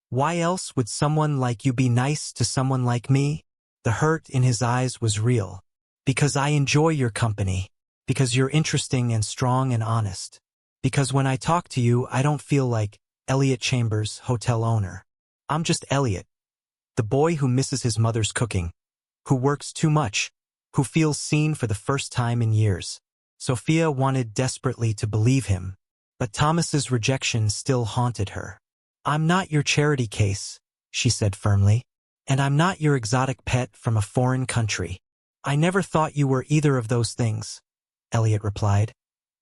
Why else would someone like you be nice to someone like me?" The hurt in his eyes was real. "Because I enjoy your company. Because you're interesting and strong and honest. Because when I talk to you, I don't feel like Elliot Chambers, hotel owner. I'm just Elliot, the boy who misses his mother's cooking, who works too much, who feels seen for the first time in years." Sophia wanted desperately to believe him, but Thomas's rejection still haunted her. "I'm not your charity case," she said firmly, "and I'm not your exotic pet from a foreign country." "I never thought you were either of those things," Elliot replied,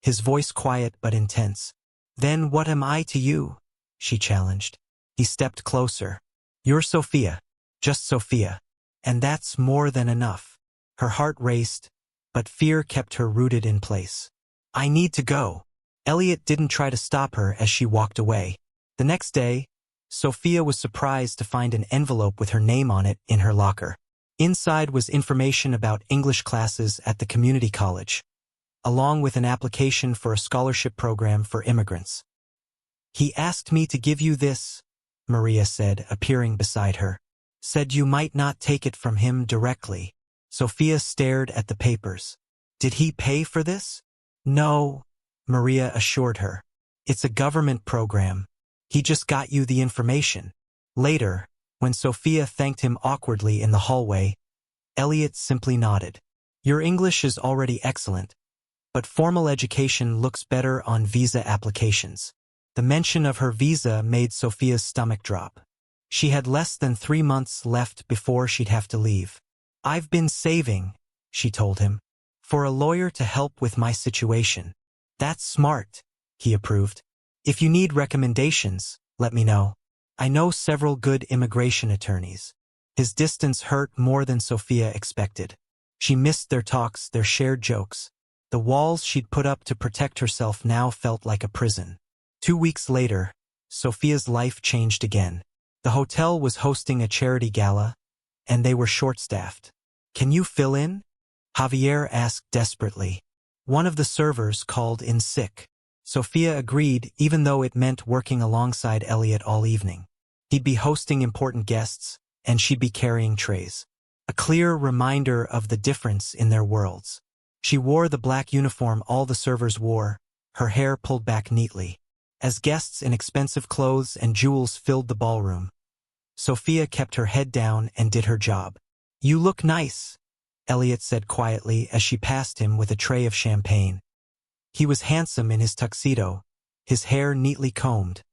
his voice quiet but intense. "Then what am I to you?" she challenged. He stepped closer. "You're Sophia, just Sophia, and that's more than enough." Her heart raced, but fear kept her rooted in place. "I need to go." Elliot didn't try to stop her as she walked away. The next day, Sophia was surprised to find an envelope with her name on it in her locker. Inside was information about English classes at the community college, along with an application for a scholarship program for immigrants. "He asked me to give you this," Maria said, appearing beside her. "Said you might not take it from him directly." Sophia stared at the papers. "Did he pay for this?" "No," Maria assured her. "It's a government program. He just got you the information." Later, when Sophia thanked him awkwardly in the hallway, Elliot simply nodded. "Your English is already excellent, but formal education looks better on visa applications." The mention of her visa made Sophia's stomach drop. She had less than 3 months left before she'd have to leave. "I've been saving," she told him, "for a lawyer to help with my situation." "That's smart," he approved. "If you need recommendations, let me know. I know several good immigration attorneys." His distance hurt more than Sophia expected. She missed their talks, their shared jokes. The walls she'd put up to protect herself now felt like a prison. 2 weeks later, Sophia's life changed again. The hotel was hosting a charity gala, and they were short-staffed. "Can you fill in?" Javier asked desperately. One of the servers called in sick. Sophia agreed, even though it meant working alongside Elliot all evening. He'd be hosting important guests, and she'd be carrying trays. A clear reminder of the difference in their worlds. She wore the black uniform all the servers wore, her hair pulled back neatly. As guests in expensive clothes and jewels filled the ballroom, Sophia kept her head down and did her job. "You look nice," Elliot said quietly as she passed him with a tray of champagne. He was handsome in his tuxedo, his hair neatly combed,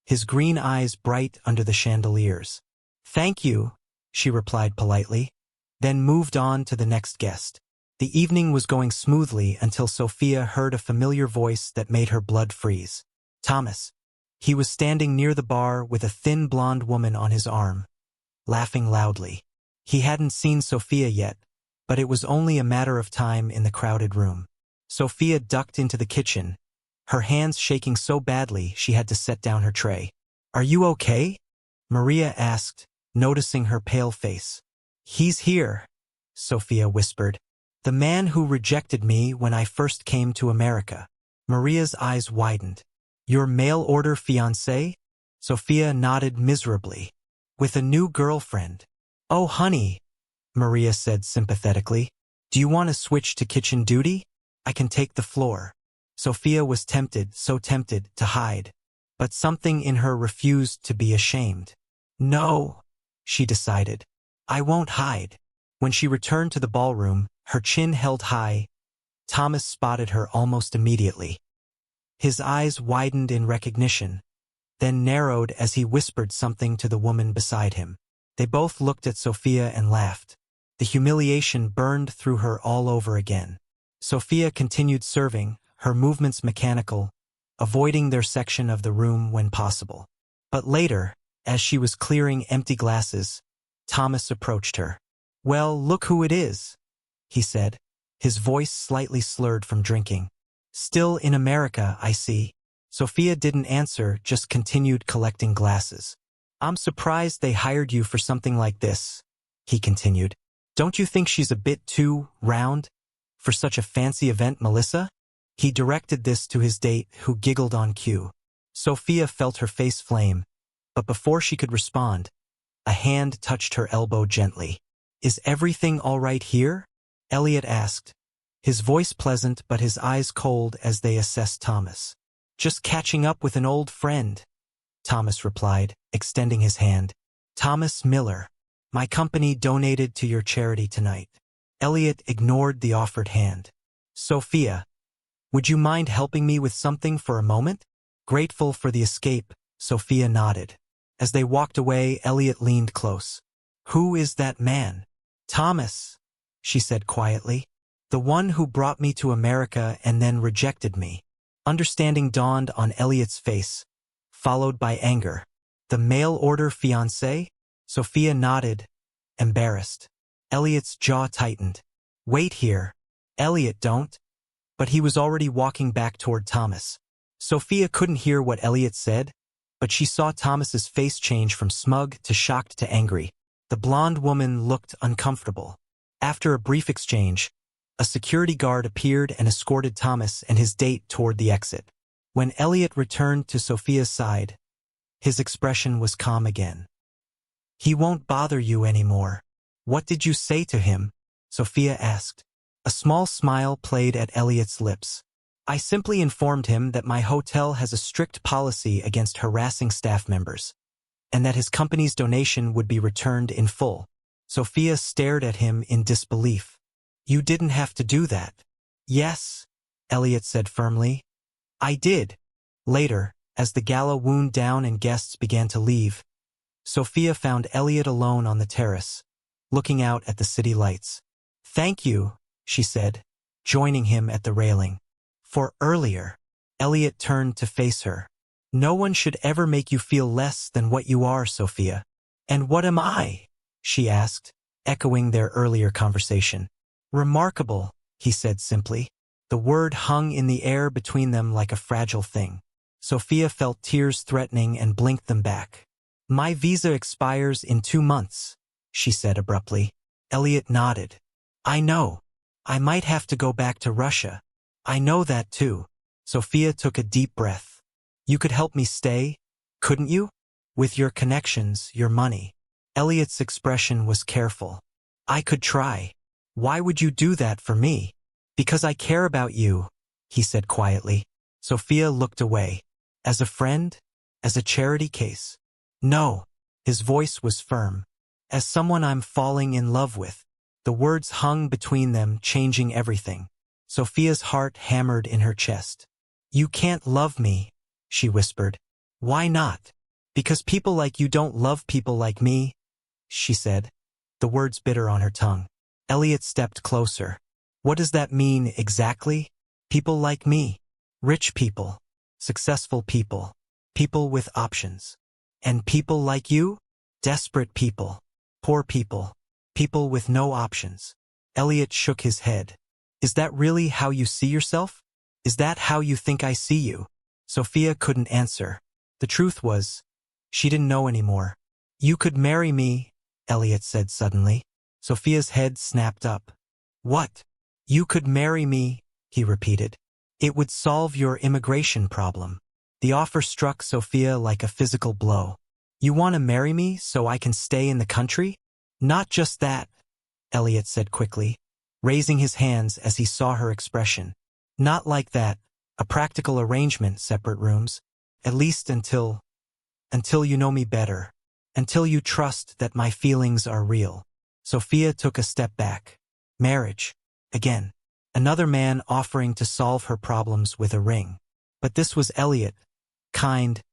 his green eyes bright under the chandeliers. "Thank you," she replied politely, then moved on to the next guest. The evening was going smoothly until Sophia heard a familiar voice that made her blood freeze. Thomas. He was standing near the bar with a thin blonde woman on his arm, laughing loudly. He hadn't seen Sophia yet, but it was only a matter of time in the crowded room. Sophia ducked into the kitchen, her hands shaking so badly she had to set down her tray. "Are you okay?" Maria asked, noticing her pale face. "He's here," Sophia whispered. "The man who rejected me when I first came to America." Maria's eyes widened. "Your mail-order fiancé?" Sophia nodded miserably. "With a new girlfriend." "Oh, honey," Maria said sympathetically. "Do you want to switch to kitchen duty? I can take the floor." Sophia was tempted, so tempted, to hide. But something in her refused to be ashamed. "No," she decided. "I won't hide." When she returned to the ballroom, her chin held high, Thomas spotted her almost immediately. His eyes widened in recognition, then narrowed as he whispered something to the woman beside him. They both looked at Sophia and laughed. The humiliation burned through her all over again. Sophia continued serving, her movements mechanical, avoiding their section of the room when possible. But later, as she was clearing empty glasses, Thomas approached her. "Well, look who it is," he said, his voice slightly slurred from drinking. "Still in America, I see." Sophia didn't answer, just continued collecting glasses. "I'm surprised they hired you for something like this," he continued. "Don't you think she's a bit too round for such a fancy event, Melissa?" He directed this to his date, who giggled on cue. Sophia felt her face flame, but before she could respond, a hand touched her elbow gently. "Is everything all right here?" Elliot asked, his voice pleasant but his eyes cold as they assessed Thomas. "Just catching up with an old friend," Thomas replied, extending his hand. "Thomas Miller. My company donated to your charity tonight." Elliot ignored the offered hand. "Sophia, would you mind helping me with something for a moment?" Grateful for the escape, Sophia nodded. As they walked away, Elliot leaned close. "Who is that man?" "Thomas," she said quietly. "The one who brought me to America and then rejected me." Understanding dawned on Elliot's face, followed by anger. "The mail-order fiancé?" Sophia nodded, embarrassed. Elliot's jaw tightened. "Wait here." "Elliot, don't." But he was already walking back toward Thomas. Sophia couldn't hear what Elliot said, but she saw Thomas's face change from smug to shocked to angry. The blonde woman looked uncomfortable. After a brief exchange, a security guard appeared and escorted Thomas and his date toward the exit. When Elliot returned to Sophia's side, his expression was calm again. "He won't bother you anymore." "What did you say to him?" Sophia asked. A small smile played at Elliot's lips. "I simply informed him that my hotel has a strict policy against harassing staff members, and that his company's donation would be returned in full." Sophia stared at him in disbelief. "You didn't have to do that." "Yes," Elliot said firmly. "I did." Later, as the gala wound down and guests began to leave, Sophia found Elliot alone on the terrace, looking out at the city lights. "Thank you," she said, joining him at the railing. "For earlier." Elliot turned to face her. "No one should ever make you feel less than what you are, Sophia." "And what am I?" she asked, echoing their earlier conversation. "Remarkable," he said simply. The word hung in the air between them like a fragile thing. Sophia felt tears threatening and blinked them back. "My visa expires in 2 months," she said abruptly. Elliot nodded. "I know. I might have to go back to Russia." "I know that too." Sophia took a deep breath. "You could help me stay, couldn't you? With your connections, your money." Elliot's expression was careful. "I could try." "Why would you do that for me?" "Because I care about you," he said quietly. Sophia looked away. "As a friend? As a charity case?" "No." His voice was firm. "As someone I'm falling in love with." The words hung between them, changing everything. Sophia's heart hammered in her chest. "You can't love me," she whispered. "Why not?" "Because people like you don't love people like me," she said, the words bitter on her tongue. Elliot stepped closer. "What does that mean exactly?" "People like me. Rich people. Successful people. People with options. And people like you? Desperate people. Poor people. People with no options." Elliot shook his head. "Is that really how you see yourself? Is that how you think I see you?" Sophia couldn't answer. The truth was, she didn't know anymore. "You could marry me," Elliot said suddenly. Sophia's head snapped up. "What?" "You could marry me," he repeated. "It would solve your immigration problem." The offer struck Sophia like a physical blow. "You want to marry me so I can stay in the country?" "Not just that," Elliot said quickly, raising his hands as he saw her expression. "Not like that. A practical arrangement, separate rooms. At least until you know me better. Until you trust that my feelings are real." Sophia took a step back. Marriage. Again. Another man offering to solve her problems with a ring. But this was Elliot. Kind,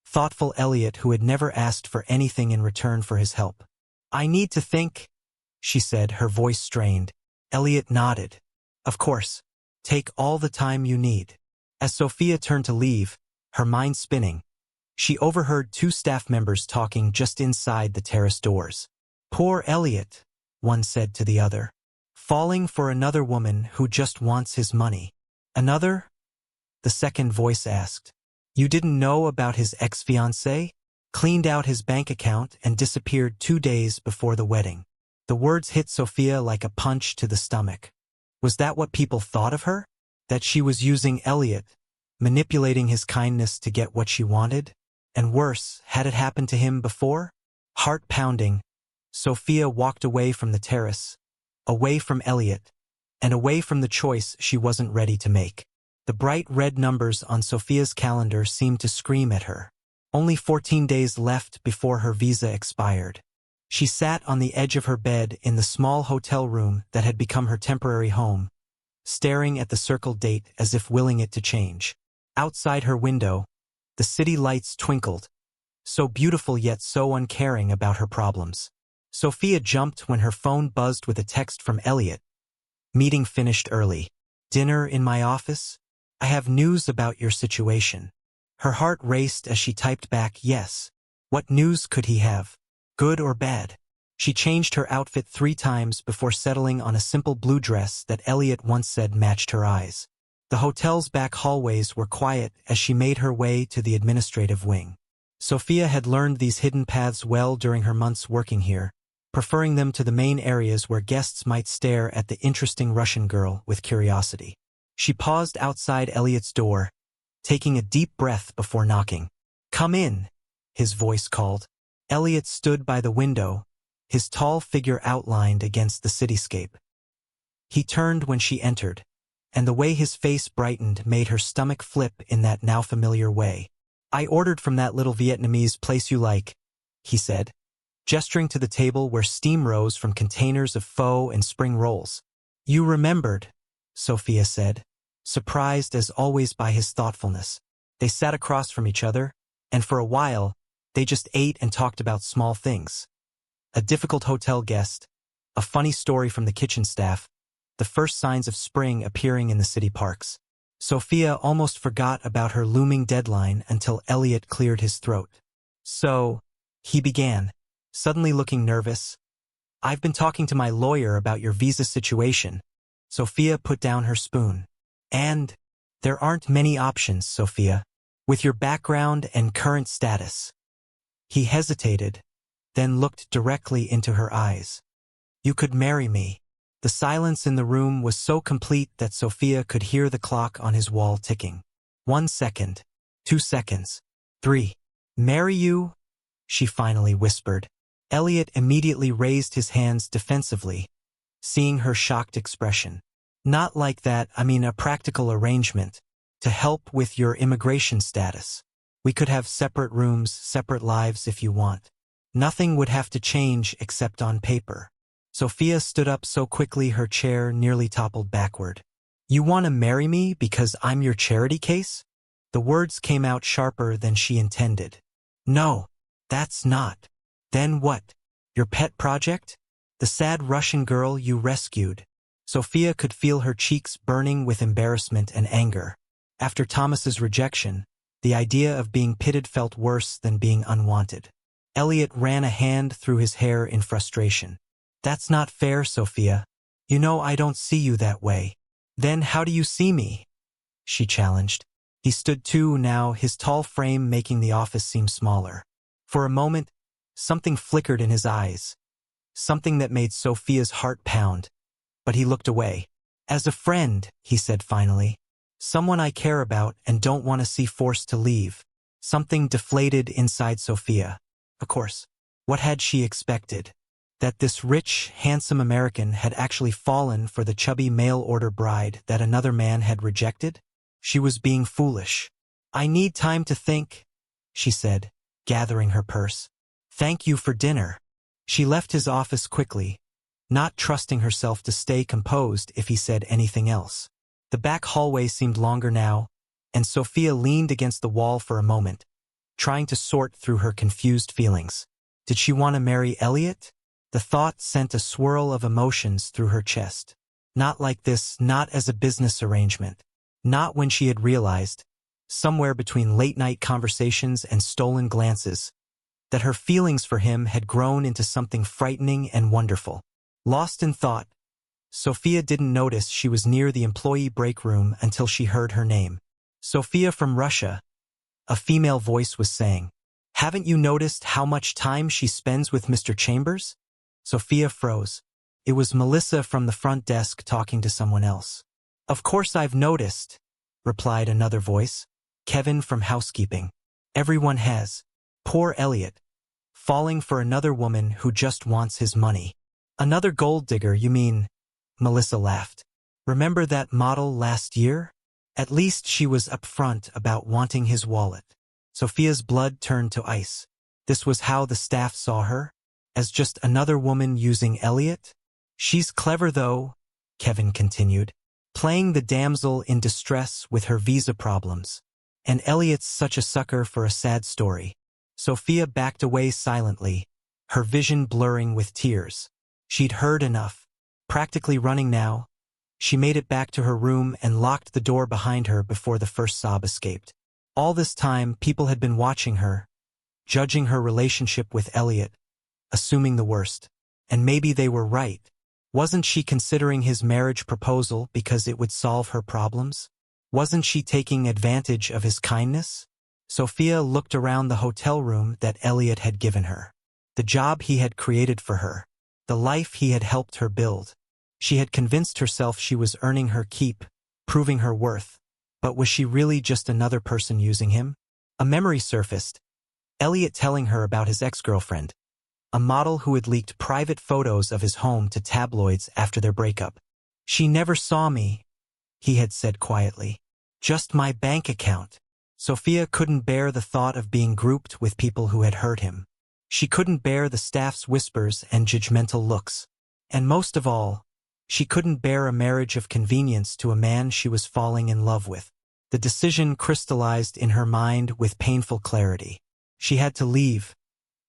thoughtful Elliot who had never asked for anything in return for his help. "I need to think," she said, her voice strained. Elliot nodded. "Of course. Take all the time you need." As Sophia turned to leave, her mind spinning, she overheard 2 staff members talking just inside the terrace doors. "Poor Elliot," one said to the other. "Falling for another woman who just wants his money." "Another?" the second voice asked. "You didn't know about his ex-fiancée? Cleaned out his bank account and disappeared 2 days before the wedding." The words hit Sophia like a punch to the stomach. Was that what people thought of her? That she was using Elliot, manipulating his kindness to get what she wanted? And worse, had it happened to him before? Heart pounding, Sophia walked away from the terrace, away from Elliot, and away from the choice she wasn't ready to make. The bright red numbers on Sophia's calendar seemed to scream at her. Only 14 days left before her visa expired. She sat on the edge of her bed in the small hotel room that had become her temporary home, staring at the circled date as if willing it to change. Outside her window, the city lights twinkled, so beautiful yet so uncaring about her problems. Sophia jumped when her phone buzzed with a text from Elliot. "Meeting finished early. Dinner in my office? I have news about your situation." Her heart raced as she typed back, "Yes." What news could he have? Good or bad? She changed her outfit 3 times before settling on a simple blue dress that Elliot once said matched her eyes. The hotel's back hallways were quiet as she made her way to the administrative wing. Sophia had learned these hidden paths well during her months working here, preferring them to the main areas where guests might stare at the interesting Russian girl with curiosity. She paused outside Elliot's door, taking a deep breath before knocking. "Come in," his voice called. Elliot stood by the window, his tall figure outlined against the cityscape. He turned when she entered, and the way his face brightened made her stomach flip in that now familiar way. "I ordered from that little Vietnamese place you like," he said, gesturing to the table where steam rose from containers of pho and spring rolls. "You remembered," Sophia said, surprised as always by his thoughtfulness. They sat across from each other, and for a while, They just ate and talked about small things. A difficult hotel guest, a funny story from the kitchen staff, the first signs of spring appearing in the city parks. Sophia almost forgot about her looming deadline until Elliot cleared his throat. So, he began, suddenly looking nervous. I've been talking to my lawyer about your visa situation. Sophia put down her spoon. And there aren't many options, Sophia, with your background and current status. He hesitated, then looked directly into her eyes. You could marry me. The silence in the room was so complete that Sophia could hear the clock on his wall ticking. 1 second, 2 seconds, 3. Marry you? She finally whispered. Elliot immediately raised his hands defensively, seeing her shocked expression. Not like that, I mean a practical arrangement, to help with your immigration status. We could have separate rooms, separate lives if you want. Nothing would have to change except on paper. Sophia stood up so quickly her chair nearly toppled backward. You want to marry me because I'm your charity case? The words came out sharper than she intended. No, that's not. Then what? Your pet project? The sad Russian girl you rescued? Sophia could feel her cheeks burning with embarrassment and anger. After Thomas's rejection, the idea of being pitted felt worse than being unwanted. Elliot ran a hand through his hair in frustration. That's not fair, Sophia. You know I don't see you that way. Then how do you see me? She challenged. He stood too now, his tall frame making the office seem smaller. For a moment, something flickered in his eyes. Something that made Sophia's heart pound. But he looked away. As a friend, he said finally. Someone I care about and don't want to see forced to leave. Something deflated inside Sophia. Of course, what had she expected? That this rich, handsome American had actually fallen for the chubby mail-order bride that another man had rejected? She was being foolish. I need time to think, she said, gathering her purse. Thank you for dinner. She left his office quickly, not trusting herself to stay composed if he said anything else. The back hallway seemed longer now, and Sophia leaned against the wall for a moment, trying to sort through her confused feelings. Did she want to marry Elliot? The thought sent a swirl of emotions through her chest. Not like this, not as a business arrangement. Not when she had realized, somewhere between late-night conversations and stolen glances, that her feelings for him had grown into something frightening and wonderful. Lost in thought, Sophia didn't notice she was near the employee break room until she heard her name. Sophia from Russia, a female voice was saying. Haven't you noticed how much time she spends with Mr. Chambers? Sophia froze. It was Melissa from the front desk talking to someone else. Of course I've noticed, replied another voice. Kevin from housekeeping. Everyone has. Poor Elliot. Falling for another woman who just wants his money. Another gold digger, you mean? Melissa laughed. Remember that model last year? At least she was upfront about wanting his wallet. Sophia's blood turned to ice. This was how the staff saw her? As just another woman using Elliot? She's clever though, Kevin continued, playing the damsel in distress with her visa problems. And Elliot's such a sucker for a sad story. Sophia backed away silently, her vision blurring with tears. She'd heard enough. Practically running now, she made it back to her room and locked the door behind her before the first sob escaped. All this time, people had been watching her, judging her relationship with Elliot, assuming the worst. And maybe they were right. Wasn't she considering his marriage proposal because it would solve her problems? Wasn't she taking advantage of his kindness? Sophia looked around the hotel room that Elliot had given her. The job he had created for her. The life he had helped her build. She had convinced herself she was earning her keep, proving her worth. But was she really just another person using him? A memory surfaced. Elliot telling her about his ex-girlfriend. A model who had leaked private photos of his home to tabloids after their breakup. She never saw me, he had said quietly. Just my bank account. Sophia couldn't bear the thought of being grouped with people who had hurt him. She couldn't bear the staff's whispers and judgmental looks. And most of all, she couldn't bear a marriage of convenience to a man she was falling in love with. The decision crystallized in her mind with painful clarity. She had to leave.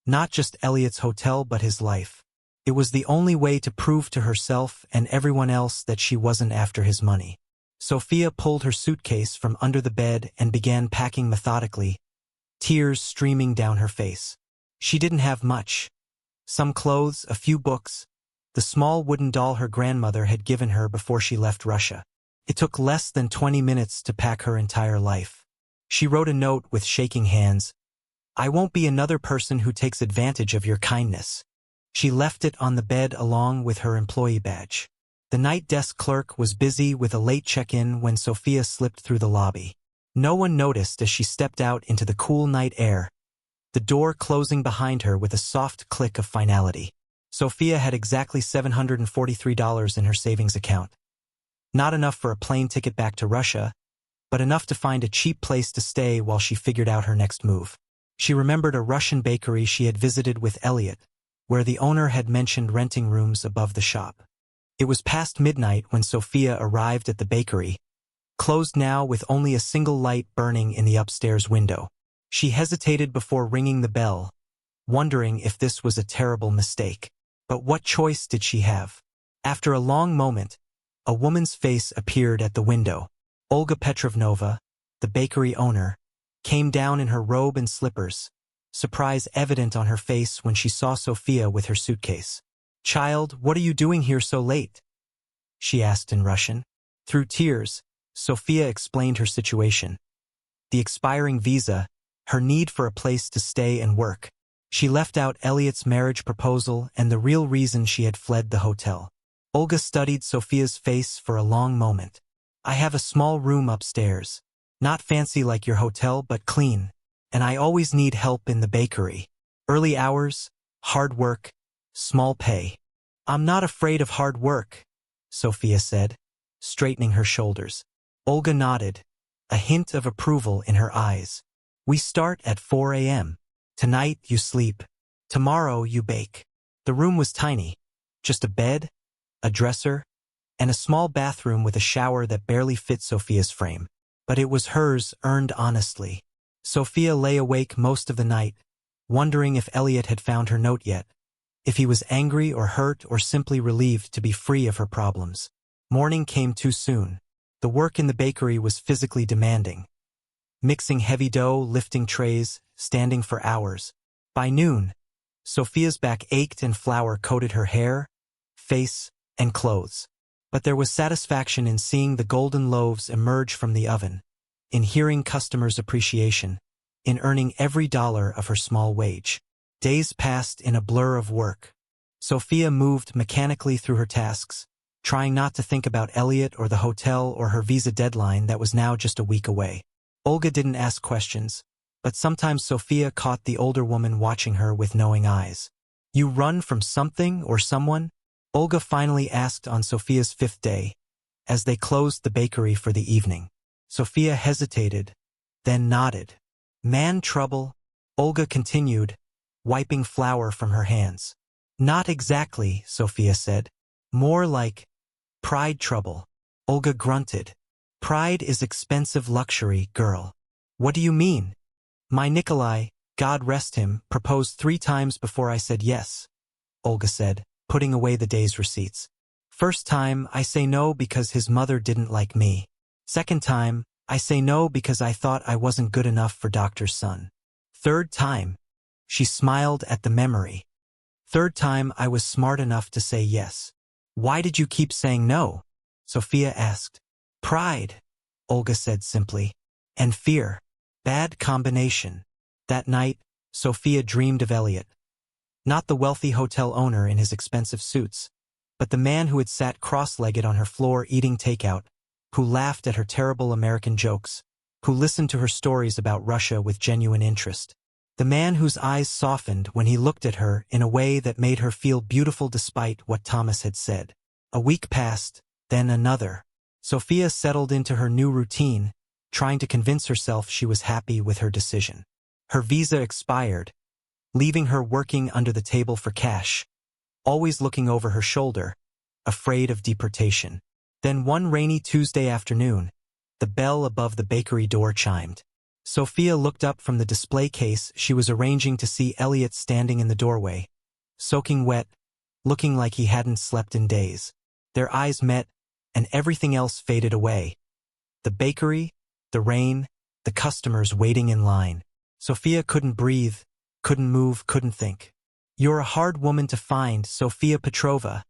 Not just Elliot's hotel but his life. It was the only way to prove to herself and everyone else that she wasn't after his money. Sophia pulled her suitcase from under the bed and began packing methodically, tears streaming down her face. She didn't have much. Some clothes, a few books, the small wooden doll her grandmother had given her before she left Russia. It took less than 20 minutes to pack her entire life. She wrote a note with shaking hands. "I won't be another person who takes advantage of your kindness." She left it on the bed along with her employee badge. The night desk clerk was busy with a late check-in when Sophia slipped through the lobby. No one noticed as she stepped out into the cool night air, the door closing behind her with a soft click of finality. Sophia had exactly $743 in her savings account. Not enough for a plane ticket back to Russia, but enough to find a cheap place to stay while she figured out her next move. She remembered a Russian bakery she had visited with Elliot, where the owner had mentioned renting rooms above the shop. It was past midnight when Sophia arrived at the bakery, closed now with only a single light burning in the upstairs window. She hesitated before ringing the bell, wondering if this was a terrible mistake. But what choice did she have? After a long moment, a woman's face appeared at the window. Olga Petrovna, the bakery owner, came down in her robe and slippers, surprise evident on her face when she saw Sophia with her suitcase. "Child, what are you doing here so late?" she asked in Russian. Through tears, Sophia explained her situation. The expiring visa, her need for a place to stay and work. She left out Elliot's marriage proposal and the real reason she had fled the hotel. Olga studied Sophia's face for a long moment. "I have a small room upstairs. Not fancy like your hotel but clean. And I always need help in the bakery. Early hours, hard work, small pay." "I'm not afraid of hard work," Sophia said, straightening her shoulders. Olga nodded, a hint of approval in her eyes. "We start at 4 a.m. Tonight you sleep. Tomorrow you bake." The room was tiny. Just a bed, a dresser, and a small bathroom with a shower that barely fit Sophia's frame. But it was hers, earned honestly. Sophia lay awake most of the night, wondering if Elliot had found her note yet, if he was angry or hurt or simply relieved to be free of her problems. Morning came too soon. The work in the bakery was physically demanding. Mixing heavy dough, lifting trays, standing for hours. By noon, Sophia's back ached and flour coated her hair, face, and clothes. But there was satisfaction in seeing the golden loaves emerge from the oven, in hearing customers' appreciation, in earning every dollar of her small wage. Days passed in a blur of work. Sophia moved mechanically through her tasks, trying not to think about Elliot or the hotel or her visa deadline that was now just a week away. Olga didn't ask questions, but sometimes Sophia caught the older woman watching her with knowing eyes. "You run from something or someone?" Olga finally asked on Sophia's 5th day, as they closed the bakery for the evening. Sophia hesitated, then nodded. "Man trouble?" Olga continued, wiping flour from her hands. "Not exactly," Sophia said. "More like pride trouble." Olga grunted. "Pride is expensive luxury, girl." "What do you mean?" "My Nikolai, God rest him, proposed 3 times before I said yes," Olga said, putting away the day's receipts. "First time, I say no because his mother didn't like me. Second time, I say no because I thought I wasn't good enough for doctor's son. Third time," she smiled at the memory. "Third time I was smart enough to say yes." "Why did you keep saying no?" Sophia asked. "Pride," Olga said simply. "And fear. Bad combination." That night, Sophia dreamed of Elliot. Not the wealthy hotel owner in his expensive suits, but the man who had sat cross-legged on her floor eating takeout, who laughed at her terrible American jokes, who listened to her stories about Russia with genuine interest. The man whose eyes softened when he looked at her in a way that made her feel beautiful despite what Thomas had said. A week passed, then another. Sophia settled into her new routine, trying to convince herself she was happy with her decision. Her visa expired, leaving her working under the table for cash, always looking over her shoulder, afraid of deportation. Then one rainy Tuesday afternoon, the bell above the bakery door chimed. Sophia looked up from the display case she was arranging to see Elliot standing in the doorway, soaking wet, looking like he hadn't slept in days. Their eyes met, and everything else faded away. The bakery, the rain, the customers waiting in line. Sophia couldn't breathe, couldn't move, couldn't think. "You're a hard woman to find, Sophia Petrova,"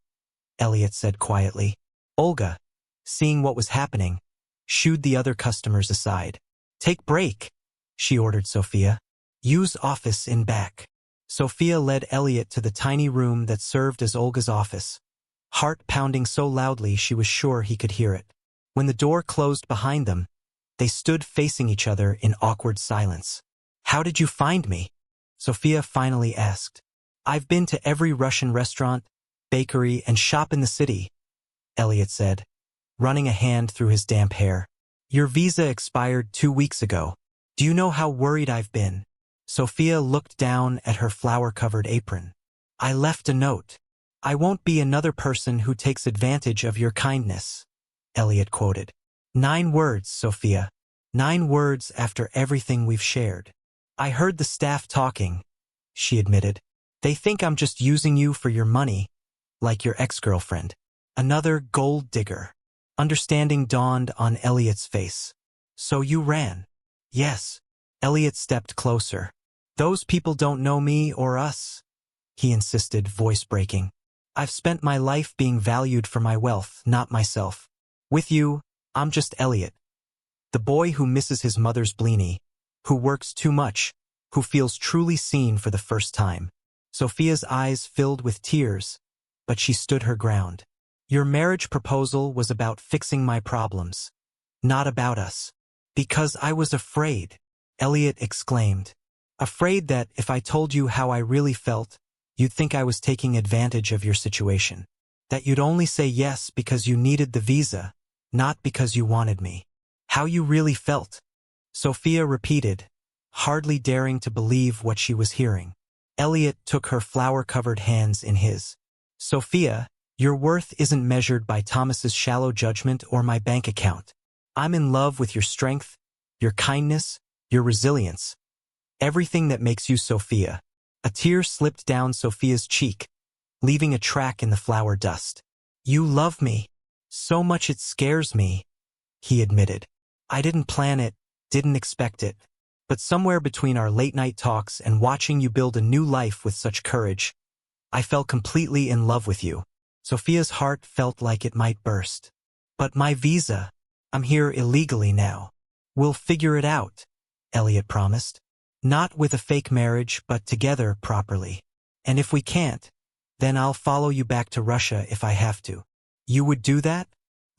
Elliot said quietly. Olga, seeing what was happening, shooed the other customers aside. "Take break," she ordered Sophia. "Use office in back." Sophia led Elliot to the tiny room that served as Olga's office, heart pounding so loudly she was sure he could hear it. When the door closed behind them, they stood facing each other in awkward silence. "How did you find me?" Sophia finally asked. "I've been to every Russian restaurant, bakery, and shop in the city," Elliot said, running a hand through his damp hair. "Your visa expired 2 weeks ago. Do you know how worried I've been?" Sophia looked down at her flower-covered apron. "I left a note. I won't be another person who takes advantage of your kindness," Elliot quoted. 9 words, Sophia. 9 words after everything we've shared. "I heard the staff talking," she admitted. "They think I'm just using you for your money, like your ex-girlfriend. Another gold digger." Understanding dawned on Elliot's face. "So you ran?" "Yes." Elliot stepped closer. "Those people don't know me or us," he insisted, voice breaking. "I've spent my life being valued for my wealth, not myself. With you, I'm just Elliot. The boy who misses his mother's blini, who works too much, who feels truly seen for the first time." Sophia's eyes filled with tears, but she stood her ground. "Your marriage proposal was about fixing my problems, not about us." "Because I was afraid," Elliot exclaimed. "Afraid that if I told you how I really felt, you'd think I was taking advantage of your situation. That you'd only say yes because you needed the visa, not because you wanted me." "How you really felt," Sophia repeated, hardly daring to believe what she was hearing. Elliot took her flower-covered hands in his. "Sophia, your worth isn't measured by Thomas's shallow judgment or my bank account. I'm in love with your strength, your kindness, your resilience. Everything that makes you Sophia." A tear slipped down Sophia's cheek, leaving a track in the flower dust. "You love me. So much it scares me," he admitted. "I didn't plan it, didn't expect it. But somewhere between our late-night talks and watching you build a new life with such courage, I fell completely in love with you." Sophia's heart felt like it might burst. "But my visa, I'm here illegally now." "We'll figure it out," Elliot promised. "Not with a fake marriage, but together properly. And if we can't, then I'll follow you back to Russia if I have to." "You would do that?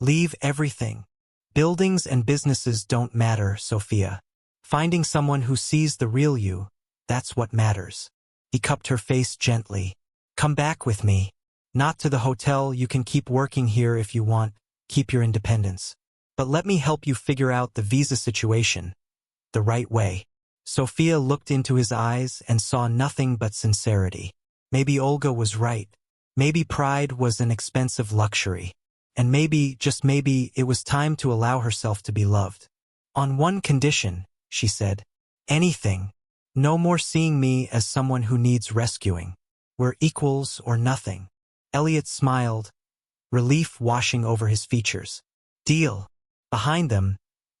Leave everything?" "Buildings and businesses don't matter, Sophia. Finding someone who sees the real you, that's what matters." He cupped her face gently. "Come back with me. Not to the hotel, you can keep working here if you want, keep your independence. But let me help you figure out the visa situation the right way." Sophia looked into his eyes and saw nothing but sincerity. Maybe Olga was right. Maybe pride was an expensive luxury. And maybe, just maybe, it was time to allow herself to be loved. "On one condition," she said. "Anything. No more seeing me as someone who needs rescuing. We're equals or nothing." Elliot smiled, relief washing over his features. "Deal." Behind them,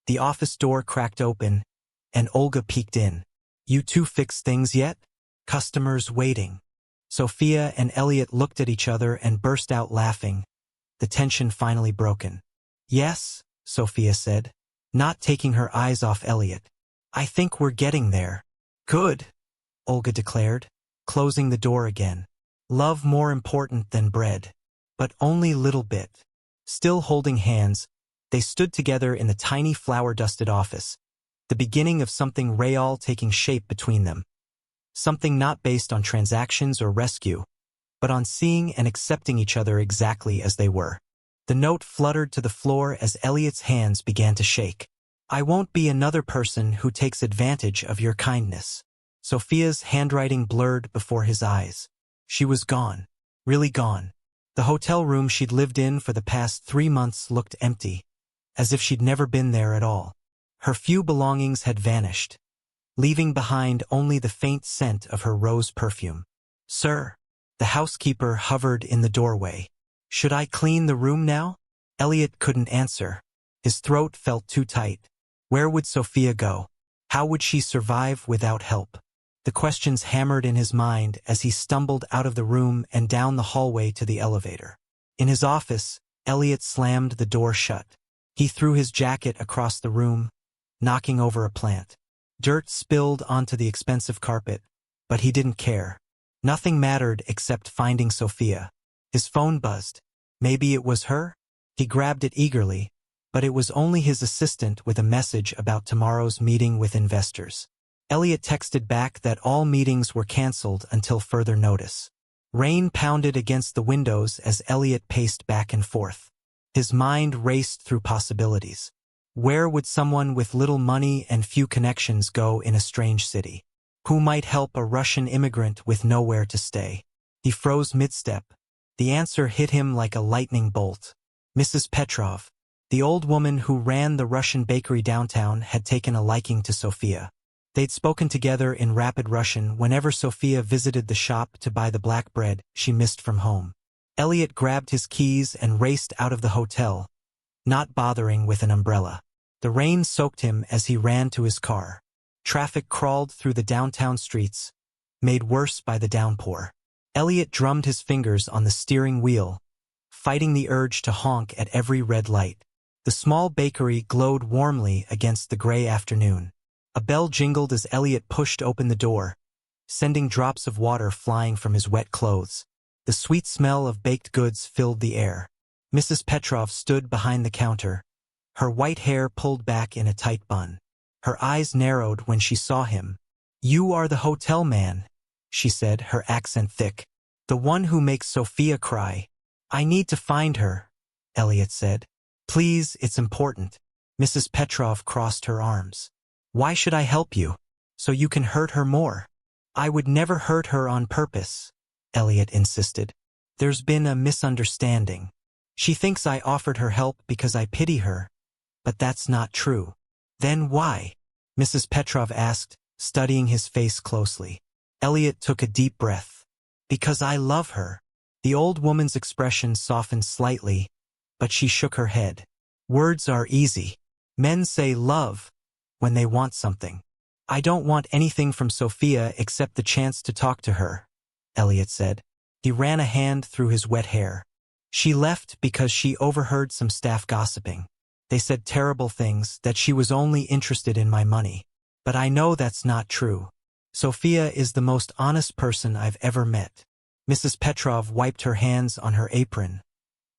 the office door cracked open, and Olga peeked in. "You two fixed things yet?" "Customers waiting." Sophia and Elliot looked at each other and burst out laughing, the tension finally broken. "Yes," Sophia said, not taking her eyes off Elliot. "I think we're getting there." "Good," Olga declared, closing the door again. "Love more important than bread." But only little bit. Still holding hands, they stood together in the tiny flower-dusted office, the beginning of something real taking shape between them. Something not based on transactions or rescue, but on seeing and accepting each other exactly as they were. The note fluttered to the floor as Elliot's hands began to shake. "I won't be another person who takes advantage of your kindness." Sophia's handwriting blurred before his eyes. She was gone. Really gone. The hotel room she'd lived in for the past 3 months looked empty, as if she'd never been there at all. Her few belongings had vanished, leaving behind only the faint scent of her rose perfume. "Sir." The housekeeper hovered in the doorway. "Should I clean the room now?" Elliot couldn't answer. His throat felt too tight. Where would Sophia go? How would she survive without help? The questions hammered in his mind as he stumbled out of the room and down the hallway to the elevator. In his office, Elliot slammed the door shut. He threw his jacket across the room, knocking over a plant. Dirt spilled onto the expensive carpet, but he didn't care. Nothing mattered except finding Sophia. His phone buzzed. Maybe it was her? He grabbed it eagerly, but it was only his assistant with a message about tomorrow's meeting with investors. Elliot texted back that all meetings were canceled until further notice. Rain pounded against the windows as Elliot paced back and forth. His mind raced through possibilities. Where would someone with little money and few connections go in a strange city? Who might help a Russian immigrant with nowhere to stay? He froze mid-step. The answer hit him like a lightning bolt. Mrs. Petrov, the old woman who ran the Russian bakery downtown, had taken a liking to Sophia. They'd spoken together in rapid Russian whenever Sophia visited the shop to buy the black bread she missed from home. Elliot grabbed his keys and raced out of the hotel, not bothering with an umbrella. The rain soaked him as he ran to his car. Traffic crawled through the downtown streets, made worse by the downpour. Elliot drummed his fingers on the steering wheel, fighting the urge to honk at every red light. The small bakery glowed warmly against the gray afternoon. A bell jingled as Elliot pushed open the door, sending drops of water flying from his wet clothes. The sweet smell of baked goods filled the air. Mrs. Petrov stood behind the counter, her white hair pulled back in a tight bun. Her eyes narrowed when she saw him. "You are the hotel man," she said, her accent thick. "The one who makes Sophia cry." "I need to find her," Elliot said. "Please, it's important." Mrs. Petrov crossed her arms. "Why should I help you? So you can hurt her more?" "I would never hurt her on purpose," Elliot insisted. "There's been a misunderstanding. She thinks I offered her help because I pity her, but that's not true." "Then why?" Mrs. Petrov asked, studying his face closely. Elliot took a deep breath. "Because I love her." The old woman's expression softened slightly, but she shook her head. "Words are easy. Men say love when they want something. I don't want anything from Sophia except the chance to talk to her," Elliot said. He ran a hand through his wet hair. "She left because she overheard some staff gossiping. They said terrible things, that she was only interested in my money. But I know that's not true. Sophia is the most honest person I've ever met." Mrs. Petrov wiped her hands on her apron,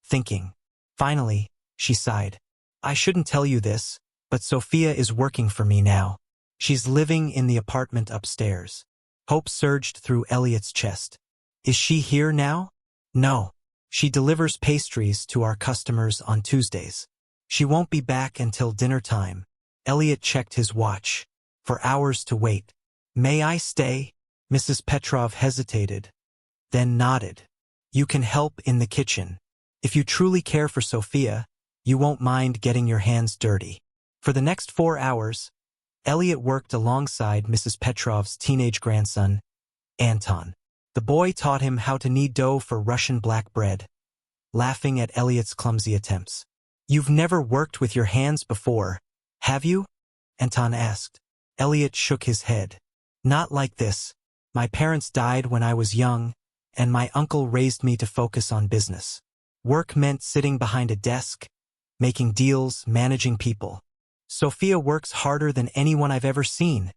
thinking. Finally, she sighed. "I shouldn't tell you this, but Sophia is working for me now. She's living in the apartment upstairs." Hope surged through Elliot's chest. "Is she here now?" "No. She delivers pastries to our customers on Tuesdays. She won't be back until dinner time." Elliot checked his watch. For hours to wait. "May I stay?" Mrs. Petrov hesitated, then nodded. "You can help in the kitchen. If you truly care for Sophia, you won't mind getting your hands dirty." For the next 4 hours, Elliot worked alongside Mrs. Petrov's teenage grandson, Anton. The boy taught him how to knead dough for Russian black bread, laughing at Elliot's clumsy attempts. "You've never worked with your hands before, have you?" Anton asked. Elliot shook his head. "Not like this. My parents died when I was young, and my uncle raised me to focus on business. Work meant sitting behind a desk, making deals, managing people. Sophia works harder than anyone I've ever seen,"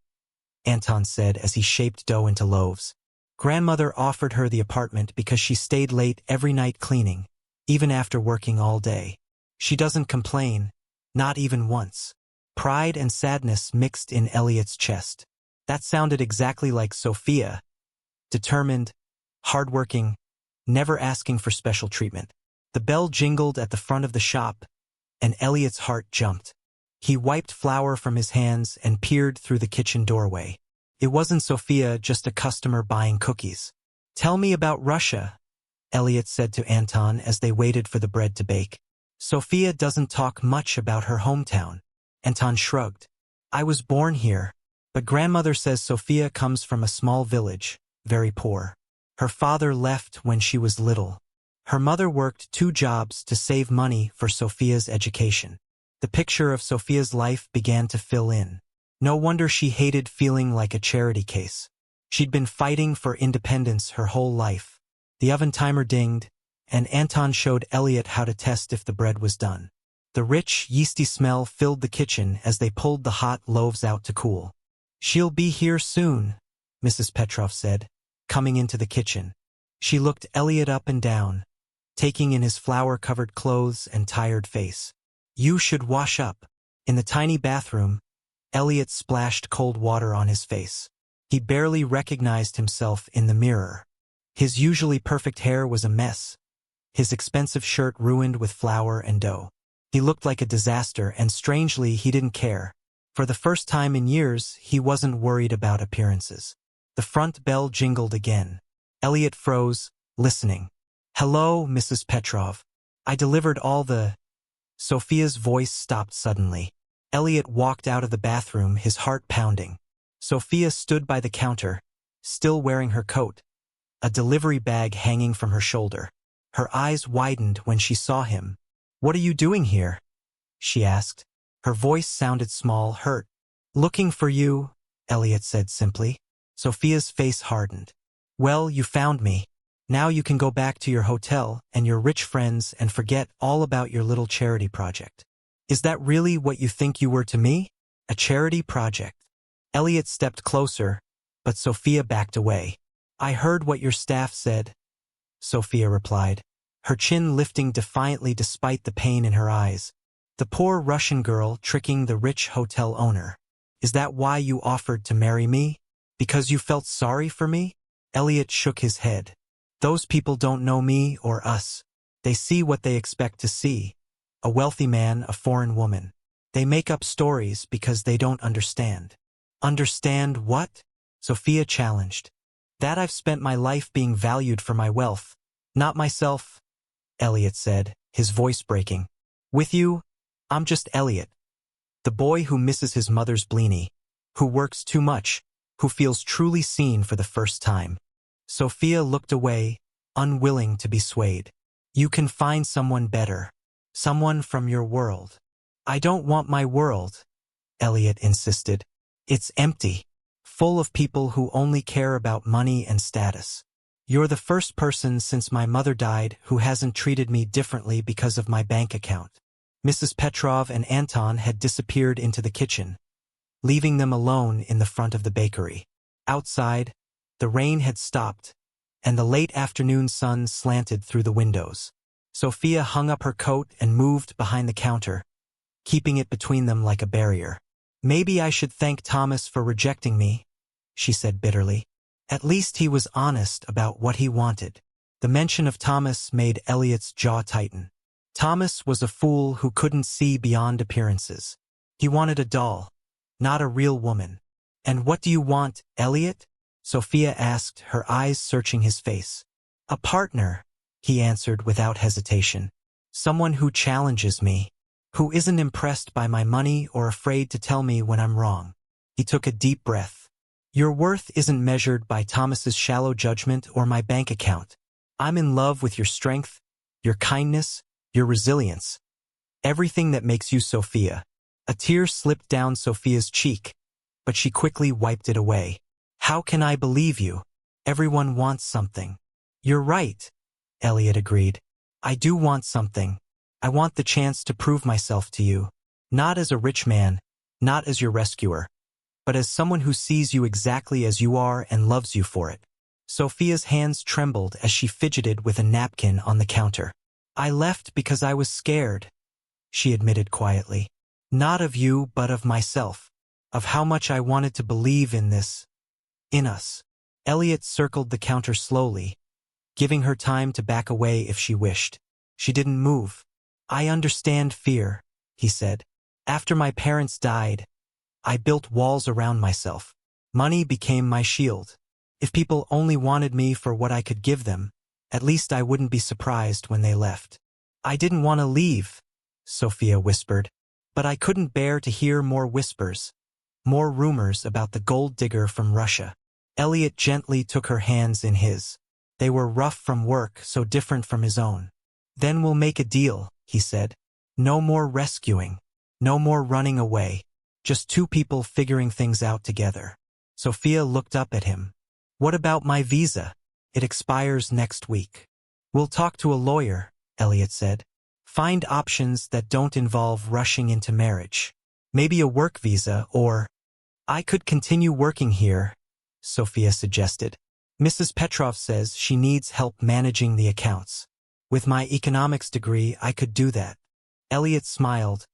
Anton said as he shaped dough into loaves. "Grandmother offered her the apartment because she stayed late every night cleaning, even after working all day. She doesn't complain, not even once." Pride and sadness mixed in Elliot's chest. That sounded exactly like Sophia. Determined, hardworking, never asking for special treatment. The bell jingled at the front of the shop, and Elliot's heart jumped. He wiped flour from his hands and peered through the kitchen doorway. It wasn't Sophia, just a customer buying cookies. "Tell me about Russia," Elliot said to Anton as they waited for the bread to bake. "Sophia doesn't talk much about her hometown." Anton shrugged. I was born here, but grandmother says Sophia comes from a small village, very poor. Her father left when she was little. Her mother worked 2 jobs to save money for Sophia's education. The picture of Sophia's life began to fill in. No wonder she hated feeling like a charity case. She'd been fighting for independence her whole life. The oven timer dinged, and Anton showed Elliot how to test if the bread was done. The rich, yeasty smell filled the kitchen as they pulled the hot loaves out to cool. "She'll be here soon," Mrs. Petrov said, coming into the kitchen. She looked Elliot up and down, taking in his flour-covered clothes and tired face. "You should wash up." In the tiny bathroom, Elliot splashed cold water on his face. He barely recognized himself in the mirror. His usually perfect hair was a mess, his expensive shirt ruined with flour and dough. He looked like a disaster, and strangely, he didn't care. For the first time in years, he wasn't worried about appearances. The front bell jingled again. Elliot froze, listening. "Hello, Mrs. Petrov. I delivered all the—" Sophia's voice stopped suddenly. Elliot walked out of the bathroom, his heart pounding. Sophia stood by the counter, still wearing her coat, a delivery bag hanging from her shoulder. Her eyes widened when she saw him. "What are you doing here?" she asked. Her voice sounded small, hurt. "Looking for you," Elliot said simply. Sophia's face hardened. "Well, you found me. Now you can go back to your hotel and your rich friends and forget all about your little charity project." "Is that really what you think you were to me? A charity project?" Elliot stepped closer, but Sophia backed away. "I heard what your staff said," Sophia replied, her chin lifting defiantly despite the pain in her eyes. "The poor Russian girl tricking the rich hotel owner. Is that why you offered to marry me? Because you felt sorry for me?" Elliot shook his head. "Those people don't know me or us. They see what they expect to see. A wealthy man, a foreign woman. They make up stories because they don't understand." "Understand what?" Sophia challenged. "That I've spent my life being valued for my wealth, not myself," Elliot said, his voice breaking. "With you, I'm just Elliot, the boy who misses his mother's blini, who works too much, who feels truly seen for the first time." Sophia looked away, unwilling to be swayed. "You can find someone better, someone from your world." "I don't want my world," Elliot insisted. "It's empty, full of people who only care about money and status. You're the first person since my mother died who hasn't treated me differently because of my bank account." Mrs. Petrov and Anton had disappeared into the kitchen, leaving them alone in the front of the bakery. Outside, the rain had stopped, and the late afternoon sun slanted through the windows. Sophia hung up her coat and moved behind the counter, keeping it between them like a barrier. "Maybe I should thank Thomas for rejecting me," she said bitterly. At least he was honest about what he wanted. The mention of Thomas made Elliot's jaw tighten. Thomas was a fool who couldn't see beyond appearances. He wanted a doll, not a real woman. "And what do you want, Elliot?" Sophia asked, her eyes searching his face. "A partner," he answered without hesitation. "Someone who challenges me, who isn't impressed by my money or afraid to tell me when I'm wrong." He took a deep breath. "Your worth isn't measured by Thomas's shallow judgment or my bank account. I'm in love with your strength, your kindness, your resilience. Everything that makes you Sophia." A tear slipped down Sophia's cheek, but she quickly wiped it away. "How can I believe you? Everyone wants something." "You're right," Elliot agreed. "I do want something. I want the chance to prove myself to you. Not as a rich man, not as your rescuer, but as someone who sees you exactly as you are and loves you for it." Sophia's hands trembled as she fidgeted with a napkin on the counter. "I left because I was scared," she admitted quietly. "Not of you, but of myself, of how much I wanted to believe in this, in us." Elliot circled the counter slowly, giving her time to back away if she wished. She didn't move. "I understand fear," he said. "After my parents died, I built walls around myself. Money became my shield. If people only wanted me for what I could give them, at least I wouldn't be surprised when they left." "I didn't want to leave," Sophia whispered, but I couldn't bear to hear more whispers. More rumors about the gold digger from Russia. Elliot gently took her hands in his. They were rough from work, so different from his own. Then we'll make a deal, he said. No more rescuing. No more running away. Just two people figuring things out together. Sophia looked up at him. What about my visa? It expires next week. We'll talk to a lawyer, Elliot said. Find options that don't involve rushing into marriage. Maybe a work visa or... I could continue working here, Sophia suggested. Mrs. Petrov says she needs help managing the accounts. With my economics degree, I could do that. Elliot smiled,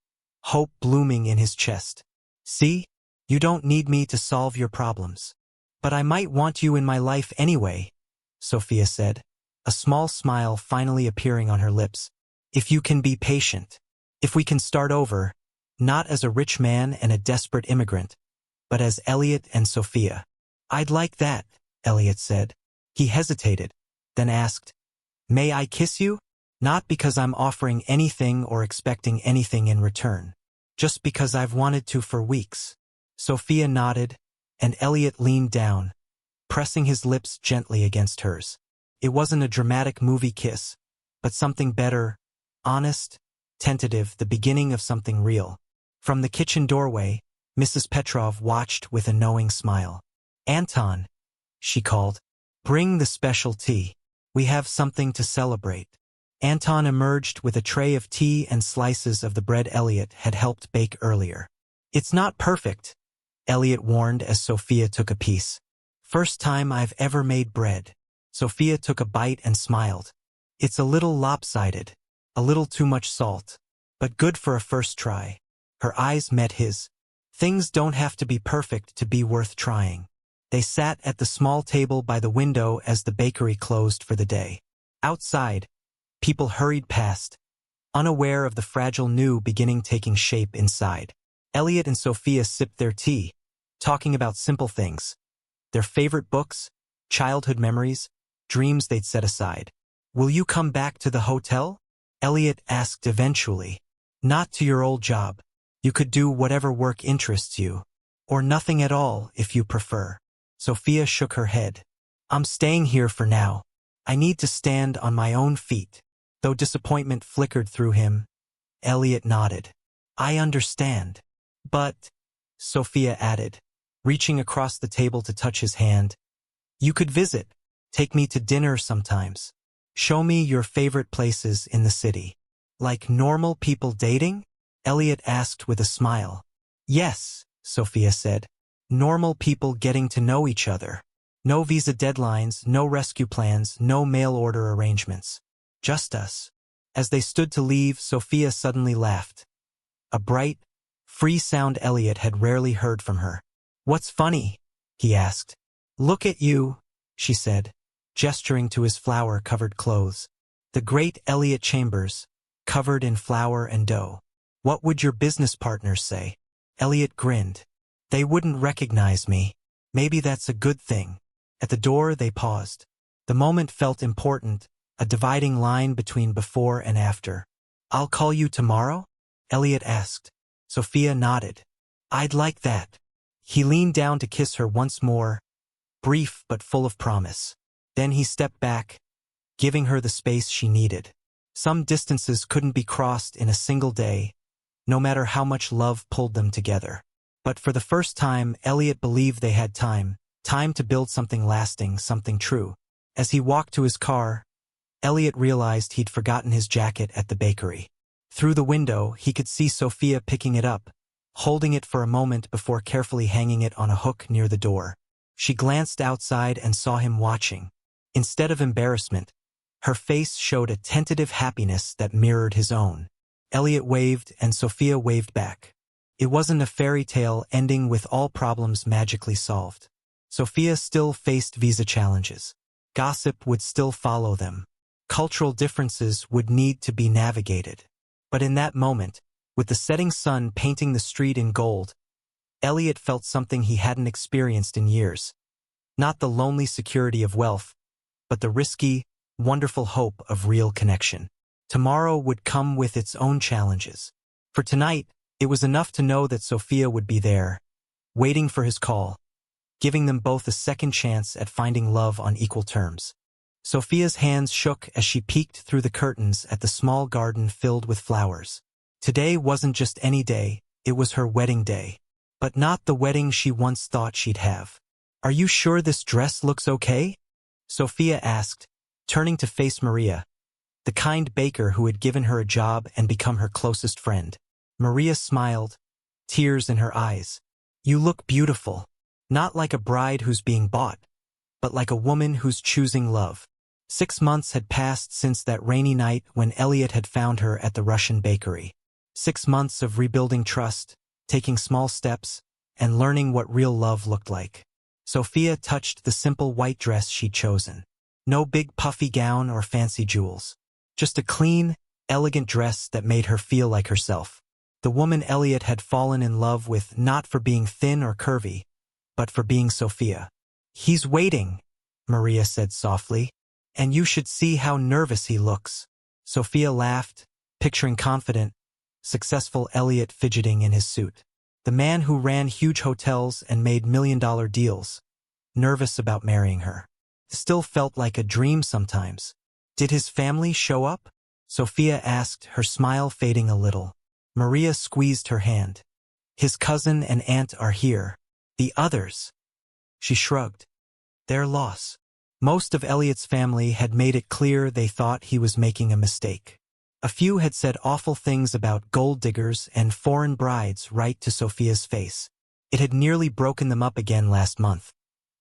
hope blooming in his chest. See? You don't need me to solve your problems. But I might want you in my life anyway, Sophia said, a small smile finally appearing on her lips. If you can be patient. If we can start over, not as a rich man and a desperate immigrant, but as Elliot and Sophia. I'd like that, Elliot said. He hesitated, then asked, May I kiss you? Not because I'm offering anything or expecting anything in return. Just because I've wanted to for weeks. Sophia nodded, and Elliot leaned down, pressing his lips gently against hers. It wasn't a dramatic movie kiss, but something better, honest, tentative, the beginning of something real. From the kitchen doorway, Mrs. Petrov watched with a knowing smile. Anton, she called, bring the special tea. We have something to celebrate. Anton emerged with a tray of tea and slices of the bread Elliot had helped bake earlier. It's not perfect, Elliot warned as Sophia took a piece. First time I've ever made bread. Sophia took a bite and smiled. It's a little lopsided, a little too much salt, but good for a first try. Her eyes met his. Things don't have to be perfect to be worth trying. They sat at the small table by the window as the bakery closed for the day. Outside, people hurried past, unaware of the fragile new beginning taking shape inside. Elliot and Sophia sipped their tea, talking about simple things. Their favorite books, childhood memories, dreams they'd set aside. Will you come back to the hotel? Elliot asked eventually. Not to your old job. You could do whatever work interests you. Or nothing at all if you prefer. Sophia shook her head. I'm staying here for now. I need to stand on my own feet. Though disappointment flickered through him, Elliot nodded. I understand. But, Sophia added, reaching across the table to touch his hand, you could visit. Take me to dinner sometimes. Show me your favorite places in the city. Like normal people dating? Elliot asked with a smile. Yes, Sophia said. Normal people getting to know each other. No visa deadlines, no rescue plans, no mail order arrangements. Just us. As they stood to leave, Sophia suddenly laughed. A bright, free sound Elliot had rarely heard from her. What's funny? He asked. Look at you, she said, gesturing to his flour-covered clothes. The great Elliot Chambers, covered in flour and dough. What would your business partners say? Elliot grinned. They wouldn't recognize me. Maybe that's a good thing. At the door, they paused. The moment felt important, a dividing line between before and after. I'll call you tomorrow? Elliot asked. Sophia nodded. I'd like that. He leaned down to kiss her once more, brief but full of promise. Then he stepped back, giving her the space she needed. Some distances couldn't be crossed in a single day, no matter how much love pulled them together. But for the first time, Elliot believed they had time to build something lasting, something true. As he walked to his car, Elliot realized he'd forgotten his jacket at the bakery. Through the window, he could see Sophia picking it up, holding it for a moment before carefully hanging it on a hook near the door. She glanced outside and saw him watching. Instead of embarrassment, her face showed a tentative happiness that mirrored his own. Elliot waved and Sophia waved back. It wasn't a fairy tale ending with all problems magically solved. Sophia still faced visa challenges. Gossip would still follow them. Cultural differences would need to be navigated. But in that moment, with the setting sun painting the street in gold, Elliot felt something he hadn't experienced in years. Not the lonely security of wealth, but the risky, wonderful hope of real connection. Tomorrow would come with its own challenges. For tonight, it was enough to know that Sophia would be there, waiting for his call, giving them both a second chance at finding love on equal terms. Sophia's hands shook as she peeked through the curtains at the small garden filled with flowers. Today wasn't just any day, it was her wedding day. But not the wedding she once thought she'd have. "Are you sure this dress looks okay?" Sophia asked, turning to face Maria, the kind baker who had given her a job and become her closest friend. Maria smiled, tears in her eyes. "You look beautiful. Not like a bride who's being bought, but like a woman who's choosing love." 6 months had passed since that rainy night when Elliot had found her at the Russian bakery. 6 months of rebuilding trust, taking small steps, and learning what real love looked like. Sophia touched the simple white dress she'd chosen. No big puffy gown or fancy jewels. Just a clean, elegant dress that made her feel like herself. The woman Elliot had fallen in love with not for being thin or curvy, but for being Sophia. "He's waiting," Maria said softly, "and you should see how nervous he looks." Sophia laughed, picturing confident, successful Elliot fidgeting in his suit. The man who ran huge hotels and made million-dollar deals, nervous about marrying her. Still felt like a dream sometimes. "Did his family show up?" Sophia asked, her smile fading a little. Maria squeezed her hand. "His cousin and aunt are here. The others?" She shrugged. "Their loss." Most of Elliot's family had made it clear they thought he was making a mistake. A few had said awful things about gold diggers and foreign brides right to Sophia's face. It had nearly broken them up again last month,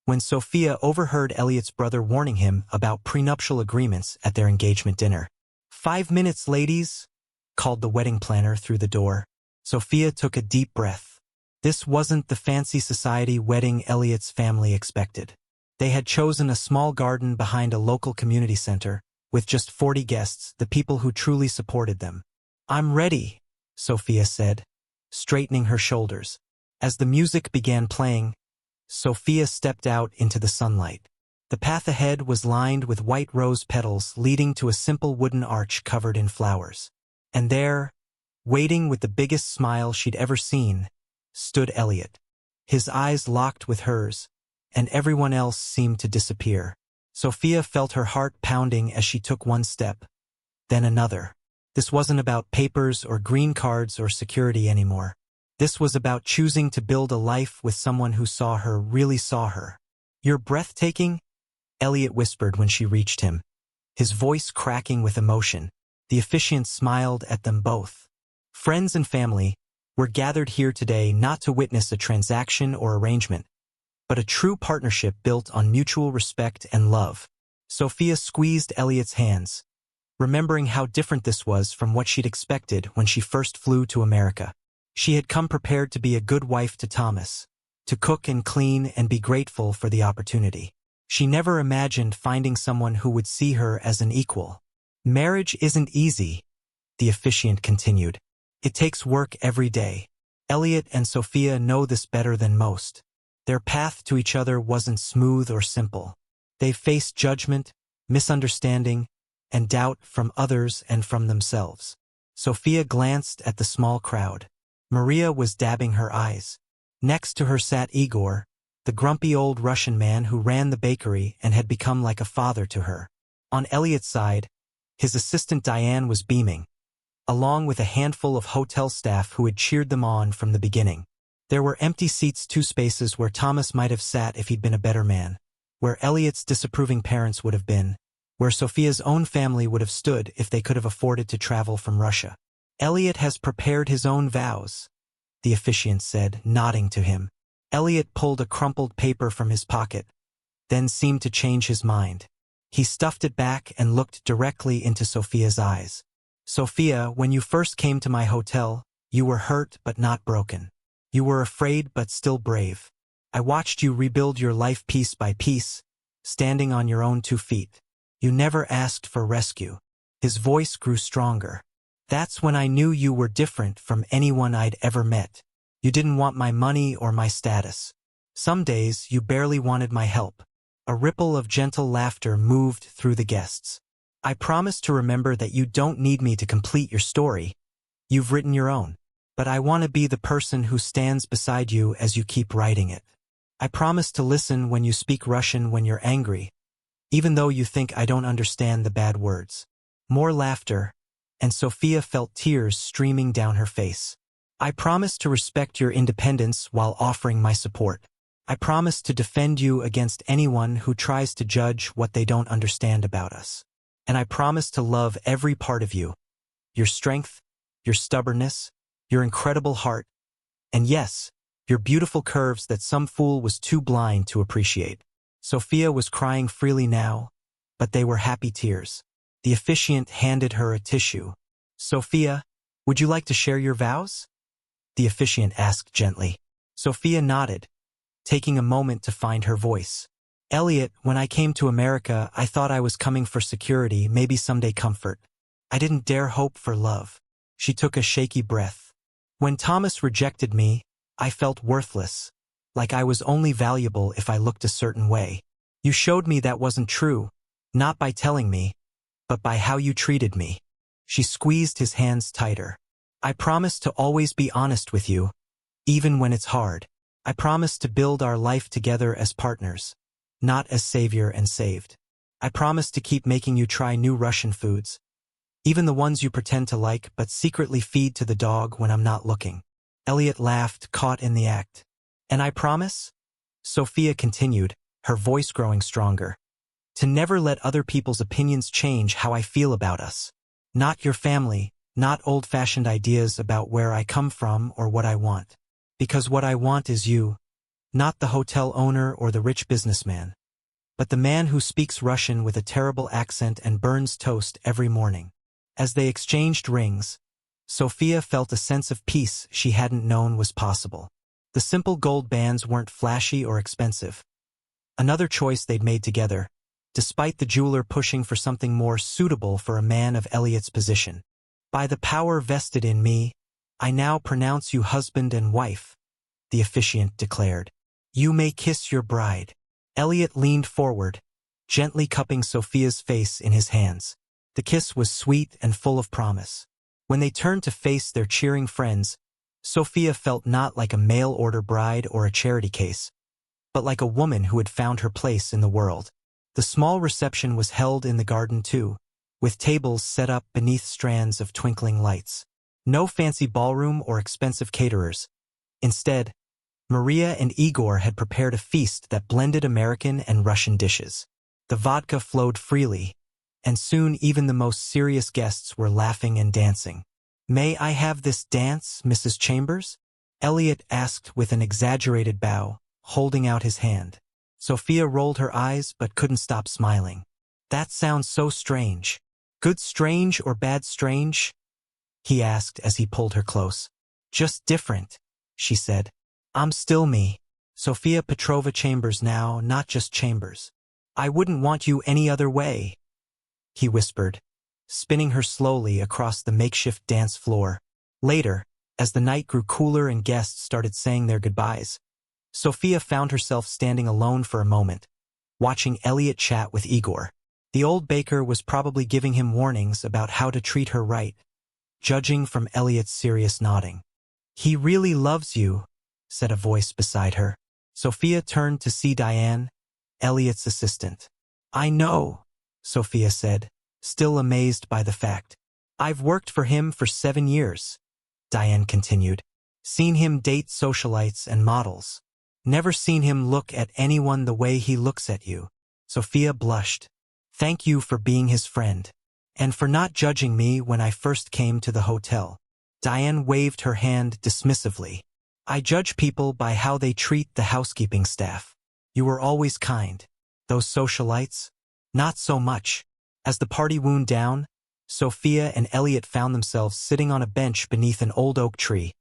when Sophia overheard Elliot's brother warning him about prenuptial agreements at their engagement dinner. "5 minutes, ladies," called the wedding planner through the door. Sophia took a deep breath. This wasn't the fancy society wedding Elliot's family expected. They had chosen a small garden behind a local community center, with just 40 guests, the people who truly supported them. "I'm ready," Sophia said, straightening her shoulders. As the music began playing, Sophia stepped out into the sunlight. The path ahead was lined with white rose petals leading to a simple wooden arch covered in flowers. And there, waiting with the biggest smile she'd ever seen, stood Elliot. His eyes locked with hers, and everyone else seemed to disappear. Sophia felt her heart pounding as she took one step, then another. This wasn't about papers or green cards or security anymore. This was about choosing to build a life with someone who saw her, really saw her. "You're breathtaking," Elliot whispered when she reached him, his voice cracking with emotion. The officiant smiled at them both. "Friends and family, we're gathered here today not to witness a transaction or arrangement, but a true partnership built on mutual respect and love." Sophia squeezed Elliot's hands, remembering how different this was from what she'd expected when she first flew to America. She had come prepared to be a good wife to Thomas, to cook and clean and be grateful for the opportunity. She never imagined finding someone who would see her as an equal. "Marriage isn't easy," the officiant continued. "It takes work every day. Elliot and Sophia know this better than most. Their path to each other wasn't smooth or simple. They faced judgment, misunderstanding, and doubt from others and from themselves." Sophia glanced at the small crowd. Maria was dabbing her eyes. Next to her sat Igor, the grumpy old Russian man who ran the bakery and had become like a father to her. On Elliot's side, his assistant Diane was beaming, along with a handful of hotel staff who had cheered them on from the beginning. There were empty seats, 2 spaces where Thomas might have sat if he'd been a better man, where Elliot's disapproving parents would have been, where Sophia's own family would have stood if they could have afforded to travel from Russia. "Elliot has prepared his own vows," the officiant said, nodding to him. Elliot pulled a crumpled paper from his pocket, then seemed to change his mind. He stuffed it back and looked directly into Sophia's eyes. "Sophia, when you first came to my hotel, you were hurt but not broken. You were afraid but still brave. I watched you rebuild your life piece by piece, standing on your own 2 feet. You never asked for rescue." His voice grew stronger. "That's when I knew you were different from anyone I'd ever met. You didn't want my money or my status. Some days you barely wanted my help." A ripple of gentle laughter moved through the guests. "I promise to remember that you don't need me to complete your story. You've written your own. but I want to be the person who stands beside you as you keep writing it. I promise to listen when you speak Russian when you're angry, even though you think I don't understand the bad words." More laughter, and Sophia felt tears streaming down her face. "I promise to respect your independence while offering my support. I promise to defend you against anyone who tries to judge what they don't understand about us. And I promise to love every part of you, your strength, your stubbornness, your incredible heart, and yes, your beautiful curves that some fool was too blind to appreciate." Sophia was crying freely now, but they were happy tears. The officiant handed her a tissue. "Sophia, would you like to share your vows?" the officiant asked gently. Sophia nodded, taking a moment to find her voice. "Elliot, when I came to America, I thought I was coming for security, maybe someday comfort. I didn't dare hope for love." She took a shaky breath. "When Thomas rejected me, I felt worthless, like I was only valuable if I looked a certain way. You showed me that wasn't true, not by telling me, but by how you treated me." She squeezed his hands tighter. "I promise to always be honest with you, even when it's hard. I promise to build our life together as partners, not as savior and saved. I promise to keep making you try new Russian foods, even the ones you pretend to like but secretly feed to the dog when I'm not looking." Elliot laughed, caught in the act. "And I promise," Sophia continued, her voice growing stronger, "to never let other people's opinions change how I feel about us. Not your family, not old-fashioned ideas about where I come from or what I want. Because what I want is you, not the hotel owner or the rich businessman, but the man who speaks Russian with a terrible accent and burns toast every morning." As they exchanged rings, Sophia felt a sense of peace she hadn't known was possible. The simple gold bands weren't flashy or expensive. Another choice they'd made together, despite the jeweler pushing for something more suitable for a man of Elliot's position. "By the power vested in me, I now pronounce you husband and wife," the officiant declared. "You may kiss your bride." Elliot leaned forward, gently cupping Sophia's face in his hands. The kiss was sweet and full of promise. When they turned to face their cheering friends, Sophia felt not like a mail-order bride or a charity case, but like a woman who had found her place in the world. The small reception was held in the garden too, with tables set up beneath strands of twinkling lights. No fancy ballroom or expensive caterers. Instead, Maria and Igor had prepared a feast that blended American and Russian dishes. The vodka flowed freely, and soon even the most serious guests were laughing and dancing. "May I have this dance, Mrs. Chambers?" Elliot asked with an exaggerated bow, holding out his hand. Sophia rolled her eyes but couldn't stop smiling. "That sounds so strange." "Good strange or bad strange?" he asked as he pulled her close. "Just different," she said. "I'm still me. Sophia Petrova Chambers now, not just Chambers. I wouldn't want you any other way," he whispered, spinning her slowly across the makeshift dance floor. Later, as the night grew cooler and guests started saying their goodbyes, Sophia found herself standing alone for a moment, watching Elliot chat with Igor. The old baker was probably giving him warnings about how to treat her right, judging from Elliot's serious nodding. "He really loves you," said a voice beside her. Sophia turned to see Diane, Elliot's assistant. "I know," Sophia said, still amazed by the fact. "I've worked for him for 7 years," Diane continued. "Seen him date socialites and models. Never seen him look at anyone the way he looks at you." Sophia blushed. "Thank you for being his friend. And for not judging me when I first came to the hotel." Diane waved her hand dismissively. "I judge people by how they treat the housekeeping staff. You were always kind. Those socialites? Not so much." As the party wound down, Sophia and Elliot found themselves sitting on a bench beneath an old oak tree,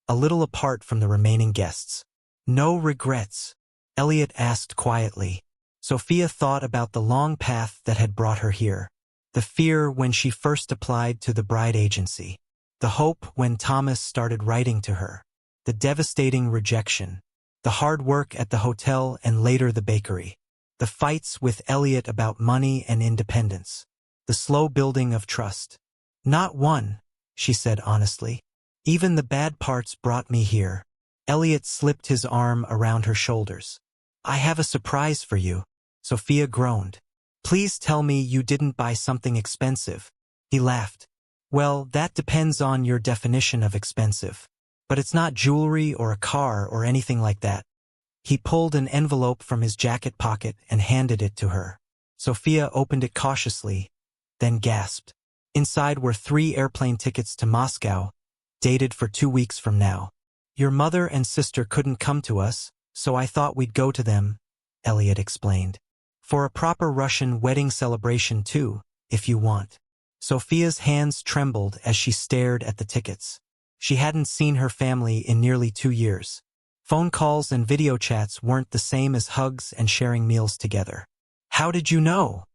a little apart from the remaining guests. "No regrets?" Elliot asked quietly. Sophia thought about the long path that had brought her here. The fear when she first applied to the bride agency. The hope when Thomas started writing to her. The devastating rejection. The hard work at the hotel and later the bakery. The fights with Elliot about money and independence. The slow building of trust. "Not one," she said honestly. Even the bad parts brought me here. Elliot slipped his arm around her shoulders. I have a surprise for you. Sophia groaned. Please tell me you didn't buy something expensive. He laughed. Well, that depends on your definition of expensive. But it's not jewelry or a car or anything like that. He pulled an envelope from his jacket pocket and handed it to her. Sophia opened it cautiously, then gasped. Inside were 3 airplane tickets to Moscow, dated for 2 weeks from now. Your mother and sister couldn't come to us, so I thought we'd go to them, Elliot explained. For a proper Russian wedding celebration too, if you want. Sophia's hands trembled as she stared at the tickets. She hadn't seen her family in nearly 2 years. Phone calls and video chats weren't the same as hugs and sharing meals together. How did you know?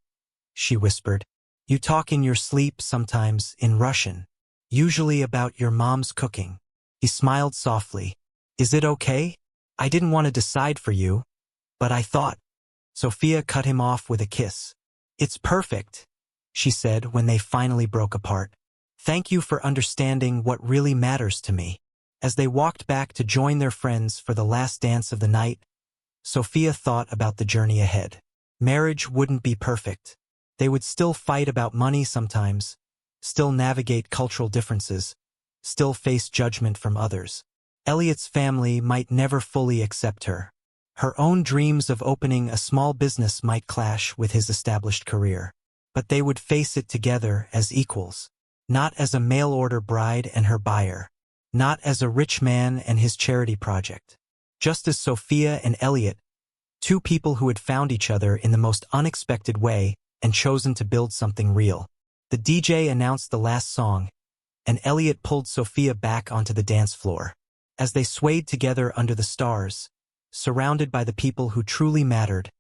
She whispered. You talk in your sleep sometimes in Russian, usually about your mom's cooking. He smiled softly. Is it okay? I didn't want to decide for you, but I thought. Sophia cut him off with a kiss. It's perfect, she said when they finally broke apart. Thank you for understanding what really matters to me. As they walked back to join their friends for the last dance of the night, Sophia thought about the journey ahead. Marriage wouldn't be perfect. They would still fight about money sometimes, still navigate cultural differences, still face judgment from others. Elliot's family might never fully accept her. Her own dreams of opening a small business might clash with his established career. But they would face it together as equals. Not as a mail-order bride and her buyer. Not as a rich man and his charity project. Just as Sophia and Elliot, 2 people who had found each other in the most unexpected way and chosen to build something real. The DJ announced the last song, and Elliot pulled Sophia back onto the dance floor. As they swayed together under the stars, surrounded by the people who truly mattered,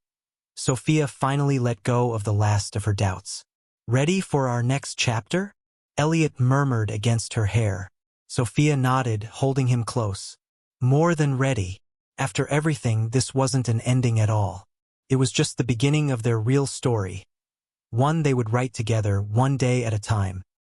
Sophia finally let go of the last of her doubts. Ready for our next chapter? Elliot murmured against her hair. Sophia nodded, holding him close. More than ready. After everything, this wasn't an ending at all. It was just the beginning of their real story. One they would write together, one day at a time.